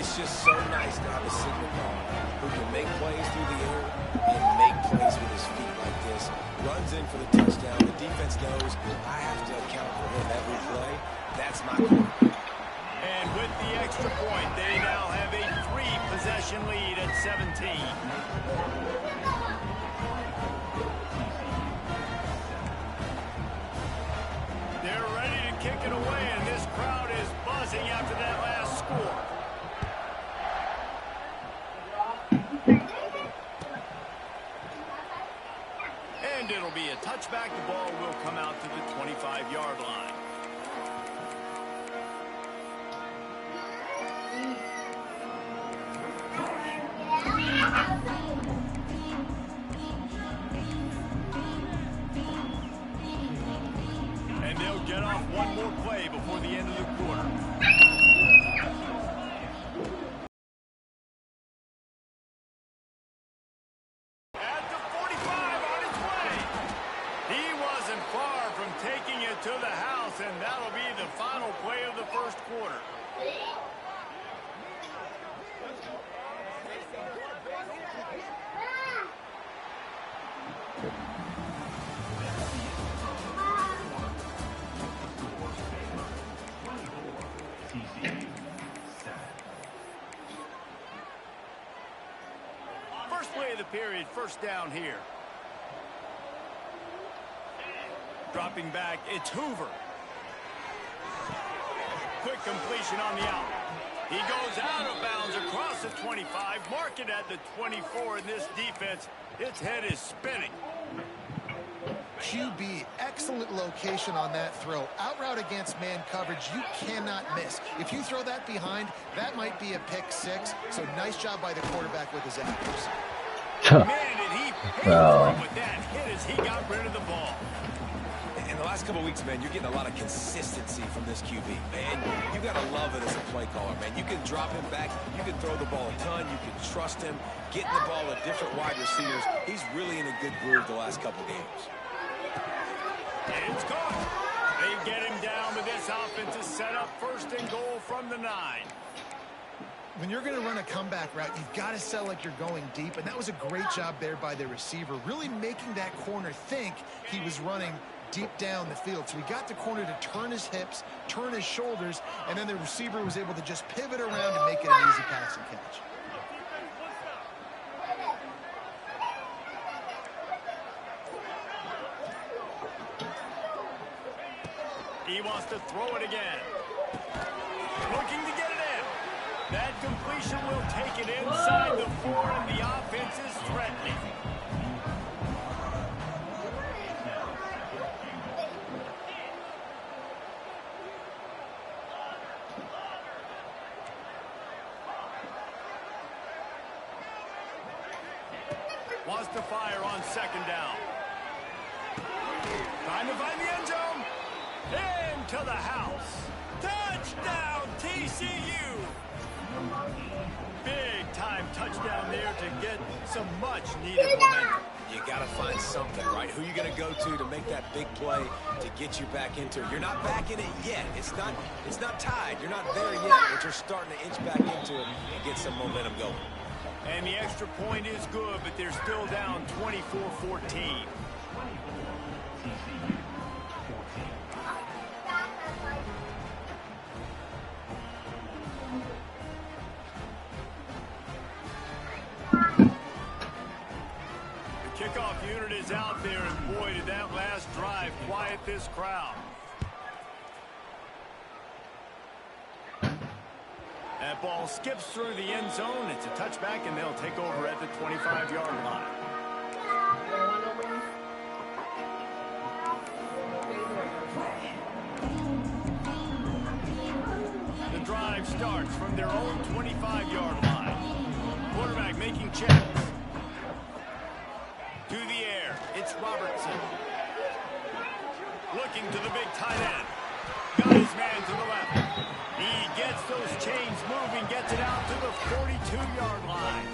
D: It's just so nice to have a signal guard who can make plays through the air and make plays with his feet like this. Runs in for the touchdown. The defense knows I have to account for him every play. That's my quarterback.
B: And with the extra point, they now have a 3-possession lead at 17. They're ready to kick it away, and this crowd is buzzing after that last score. And it'll be a touchback. The ball will come out to the 25-yard line. And they'll get off one more play before the end of the quarter. At the 45 on his way. He wasn't far from taking it to the house, and that'll be the final play of the first quarter. First play of the period, first down here. Dropping back, it's Hoover. Quick completion on the out. He goes out of bounds across the 25, mark it at the 24, and this defense, its head is spinning.
C: QB, excellent location on that throw. Out route against man coverage, you cannot miss. If you throw that behind, that might be a pick 6. So nice job by the quarterback with his accuracy.
B: Man, did he pay for it with that hit as he got rid of the ball.
D: In the last couple of weeks, man, you're getting a lot of consistency from this QB. Man, you got to love it as a play caller, man. You can drop him back. You can throw the ball a ton. You can trust him, getting the ball at different wide receivers. He's really in a good groove the last couple games.
B: It's caught. They get him down, but this offense is set up first and goal from the 9.
C: When you're going to run a comeback route, you've got to sell like you're going deep, and that was a great job there by the receiver, really making that corner think he was running deep down the field. So he got the corner to turn his hips, turn his shoulders, and then the receiver was able to just pivot around and make it an easy pass and catch.
B: He wants to throw it again. Looking to get it in. That completion will take it inside the 4, and the offense is threatening. Wants to fire on 2nd down. Trying to find the end zone. Into the house. Touchdown, TCU. Big time touchdown there to get some much needed momentum.
D: You got to find something, right? Who you going to go to make that big play to get you back into it? You're not back in it yet. It's not tied. You're not there yet, but you're starting to inch back into it and get some momentum going.
B: And the extra point is good, but they're still down 24-14. Kickoff unit is out there, and boy, did that last drive quiet this crowd. That ball skips through the end zone. It's a touchback, and they'll take over at the 25-yard line. The drive starts from their own 25-yard line. Quarterback making checks. To the air, it's Robertson. Looking to the big tight end. Got his man to the left. He gets those chains moving, gets it out to the 42-yard line.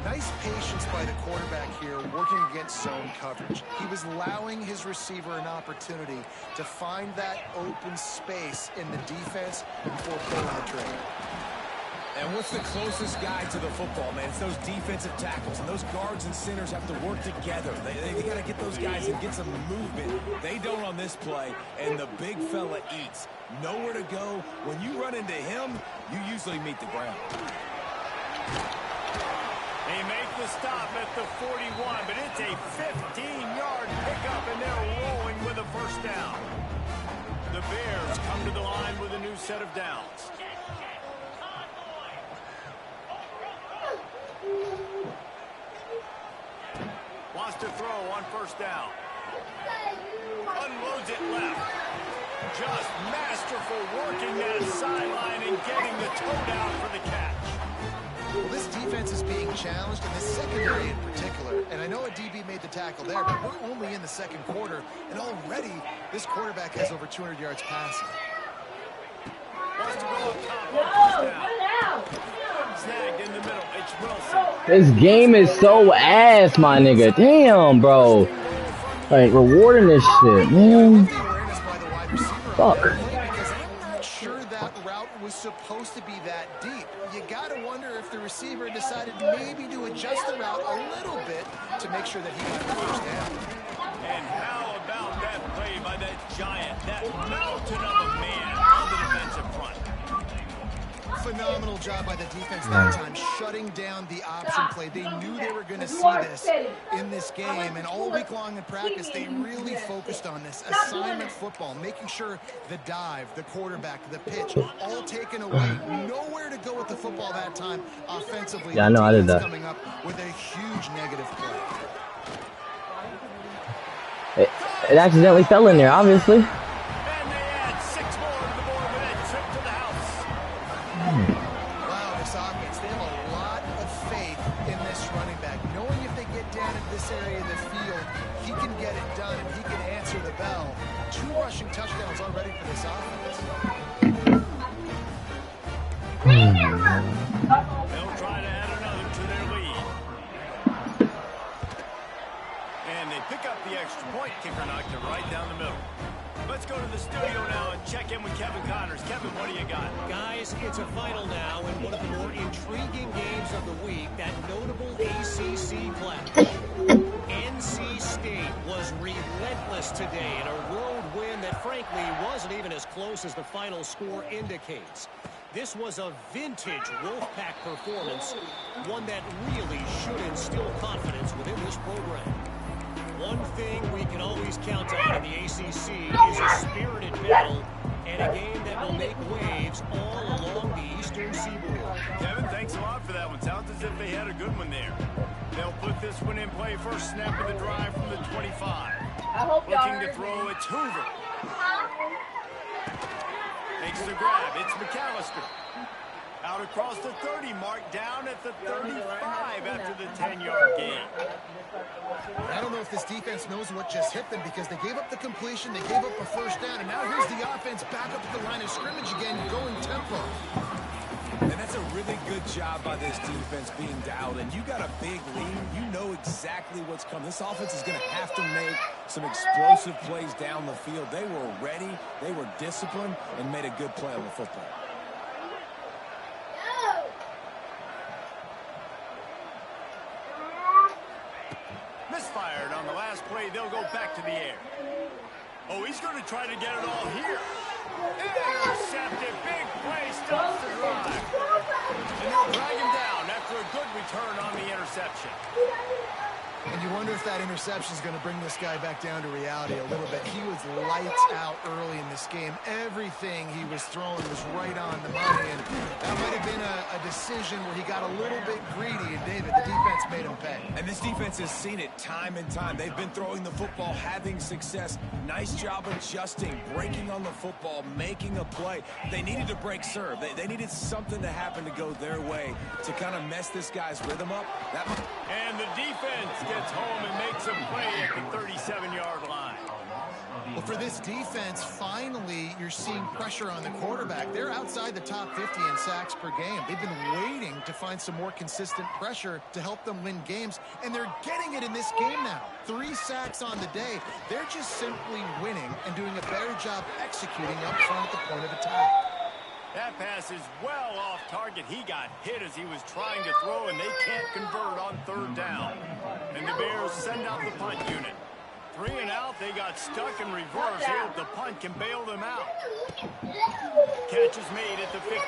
C: Nice patience by the quarterback here, working against zone coverage. He was allowing his receiver an opportunity to find that open space in the defense before pulling the trigger.
D: And what's the closest guy to the football, man? It's those defensive tackles, and those guards and centers have to work together. They got to get those guys and get some movement. They don't on this play, and the big fella eats. Nowhere to go. When you run into him, you usually meet the ground.
B: They make the stop at the 41, but it's a 15-yard pickup, and they're rolling with a first down. The Bears come to the line with a new set of downs. Wants to throw on first down. Unloads it left. Just masterful working that sideline and getting the toe down for the catch.
C: Well, this defense is being challenged, and this secondary in particular. And I know a DB made the tackle there, but we're only in the second quarter, and already this quarterback has over 200 yards passing.
B: Wants to go up top on first down. Snagged in the middle. It's Wilson.
A: This game is so ass, my nigga. Damn, bro. Like, rewarding this shit, man. Fuck.
C: Because I'm not sure that route was supposed to be that deep. You got to wonder if the receiver decided maybe to adjust the route a little bit to make sure that he got the first down.
B: And how about that play by that giant, that mountain of a man on the defensive front?
C: Phenomenal job by the defense that time, shutting down the option play. They knew they were going to see this in this game, and all week long in practice, they really focused on this assignment football, making sure the dive, the quarterback, the pitch, all taken away. Nowhere to go with the football that time offensively.
A: Yeah, I know, I did that.
C: Coming up with a huge negative play.
A: It accidentally fell in there, obviously.
B: And they add 6 more to the board with a trip to the house.
C: Wow, to this offense, they have a lot of faith in this running back, knowing if they get down in this area of the field, he can get it done and he can answer the bell. 2 rushing touchdowns already for this offense.
B: They'll try to add another to their lead. And they pick up the extra point. Kicker knocked it right down the middle. Let's go to the studio now and check in with Kevin Connors. Kevin, what do you got?
E: Guys, it's a final now in one of the more intriguing games of the week, that notable ACC clash. NC State was relentless today in a road win that frankly wasn't even as close as the final score indicates. This was a vintage Wolfpack performance, one that really should instill confidence within this program. One thing we can always count on in the ACC is a spirited battle and a game that will make waves all along the Eastern Seaboard.
B: Kevin, thanks a lot for that one. Sounds as if they had a good one there. They'll put this one in play. First snap of the drive from the 25. Looking to throw, it's Hoover. Makes the grab, it's McAllister. Out across the 30 mark, down at the 35 after the 10-yard gain.
C: I don't know if this defense knows what just hit them because they gave up the completion, they gave up a first down, and now here's the offense back up at the line of scrimmage again, going tempo.
D: And that's a really good job by this defense being dialed in. You got a big lead. You know exactly what's coming. This offense is going to have to make some explosive plays down the field. They were ready, they were disciplined, and made a good play on the football.
B: Misfired on the last play. They'll go back to the air. Oh, he's going to try to get it all here. Intercepted. Big play. Stops the drive. And they'll drag him down after a good return on the interception.
C: And you wonder if that interception is going to bring this guy back down to reality a little bit. He was lights out early in this game. Everything he was throwing was right on the money. And that might have been a decision where he got a little bit greedy. And David, the defense made him pay.
D: And this defense has seen it time and time. They've been throwing the football, having success. Nice job adjusting, breaking on the football, making a play. They needed to break serve. They needed something to happen to go their way to kind of mess this guy's rhythm up.
B: And the defense gets home and makes a play at the 37-yard line.
C: Well, for this defense, finally, you're seeing pressure on the quarterback. They're outside the top 50 in sacks per game. They've been waiting to find some more consistent pressure to help them win games, and they're getting it in this game now. 3 sacks on the day. They're just simply winning and doing a better job executing up front at the point of attack.
B: That pass is well off target. He got hit as he was trying to throw, and they can't convert on 3rd down. And the Bears send out the punt unit. 3 and out, they got stuck in reverse. Here, the punt can bail them out. Catch is made at the 15.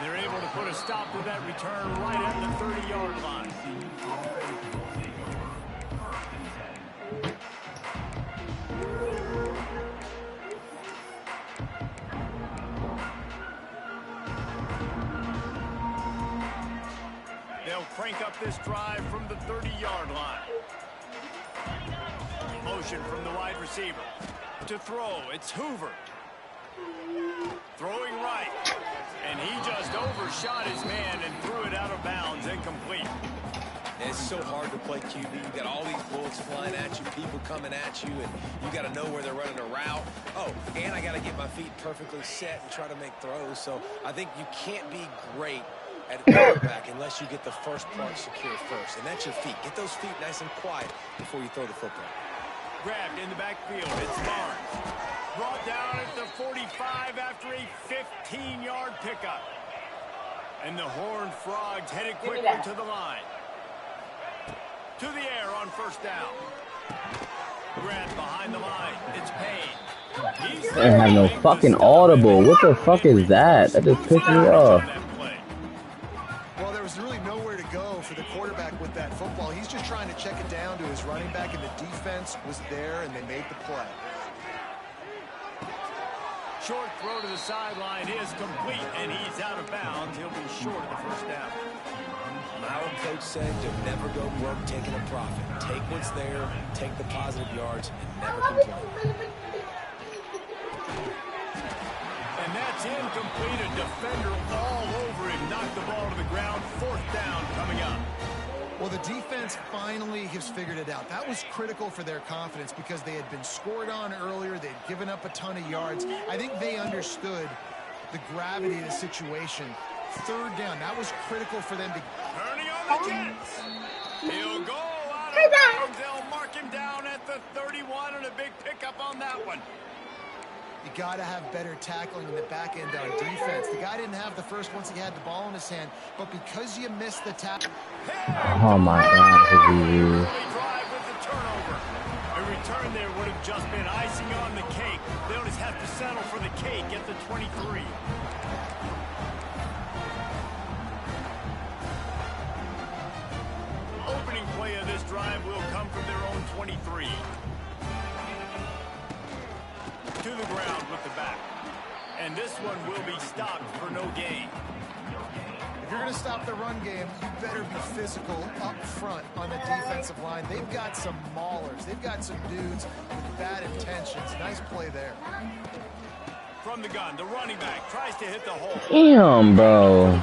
B: They're able to put a stop to that return right at the 30-yard line. They'll crank up this drive from the 30-yard line. Motion from the wide receiver. To throw, it's Hoover. Throwing right. And he just overshot his man and threw it out of bounds, incomplete.
D: It's so hard to play QB. You got all these bullets flying at you, people coming at you, and you got to know where they're running a route. Oh, and I got to get my feet perfectly set and try to make throws. So I think you can't be great at quarterback unless you get the first part secure first, and that's your feet. Get those feet nice and quiet before you throw the football.
B: Grabbed in the backfield, it's Barnes. Brought down at the 45 after a 15-yard pickup. And the Horned Frogs headed quickly to the line. To the air on 1st down. Grabbed behind the line, it's Payne.
A: I have no fucking audible. What the fuck is that? That just pissed me off.
C: Well, there was really nowhere to go for the quarterback with that football. He's just trying to check it down to his running back, and the defense was there, and they made the play.
B: Short throw to the sideline is complete, and he's out of bounds. He'll be short of the 1st down.
D: My old coach said to never go broke taking a profit. Take what's there, take the positive yards, and never complain.
B: And that's Can complete a defender all over him. Knock the ball to the ground. 4th down coming up.
C: Well, the defense finally has figured it out. That was critical for their confidence because they had been scored on earlier. They'd given up a ton of yards. I think they understood the gravity of the situation. 3rd down, that was critical for them to...
B: Turning on the Jets. He'll go out of bounds. They'll mark him down at the 31 and a big pickup on that one.
C: You got to have better tackling in the back end on defense. The guy didn't have the first once he had the ball in his hand, but because you missed the tackle...
A: Oh my God,
B: early drive with the turnover. A return there would have just been icing on the cake. They'll just have to settle for the cake at the 23. Opening play of this drive will come from their own 23. To the ground with the back. And this one will be stopped for no gain.
C: If you're going to stop the run game, you better be physical up front on the defensive line. They've got some maulers. They've got some dudes with bad intentions. Nice play there.
B: From the gun, the running back tries to hit the hole.
A: Damn, bro.
B: He's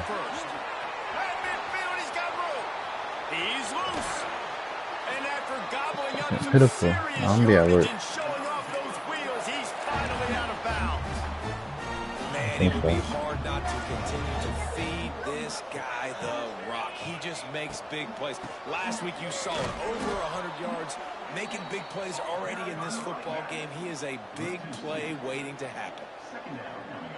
B: got room. He's loose. And after gobbling up some
A: Pitiful.
B: serious
A: I'm gonna be at work.
B: yardage and showing off those wheels, he's finally out of bounds.
D: Man, it would be hard not to continue to feed this guy the rock. He just makes big plays. Last week you saw it, over 100 yards, making big plays already in this football game. He is a big play waiting to happen.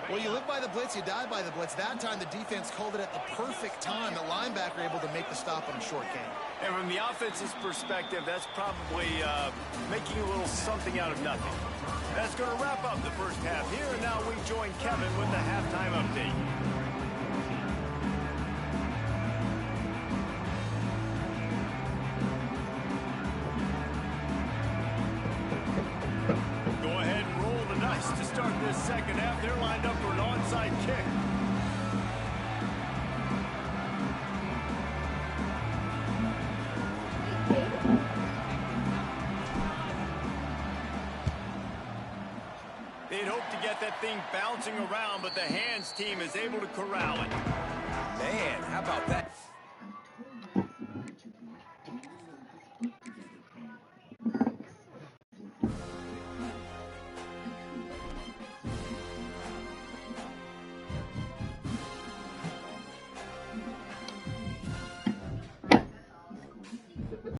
C: Well, you live by the blitz, you die by the blitz. That time the defense called it at the perfect time. The linebacker able to make the stop on a short game.
B: And from the offense's perspective, that's probably making a little something out of nothing. That's going to wrap up the first half here, and now we join Kevin with the halftime update. Go ahead and roll the dice to start this second half. They're lined up for an onside kick. They'd hope to get that thing bouncing around, but the hands team is able to corral it.
D: Man, how about that?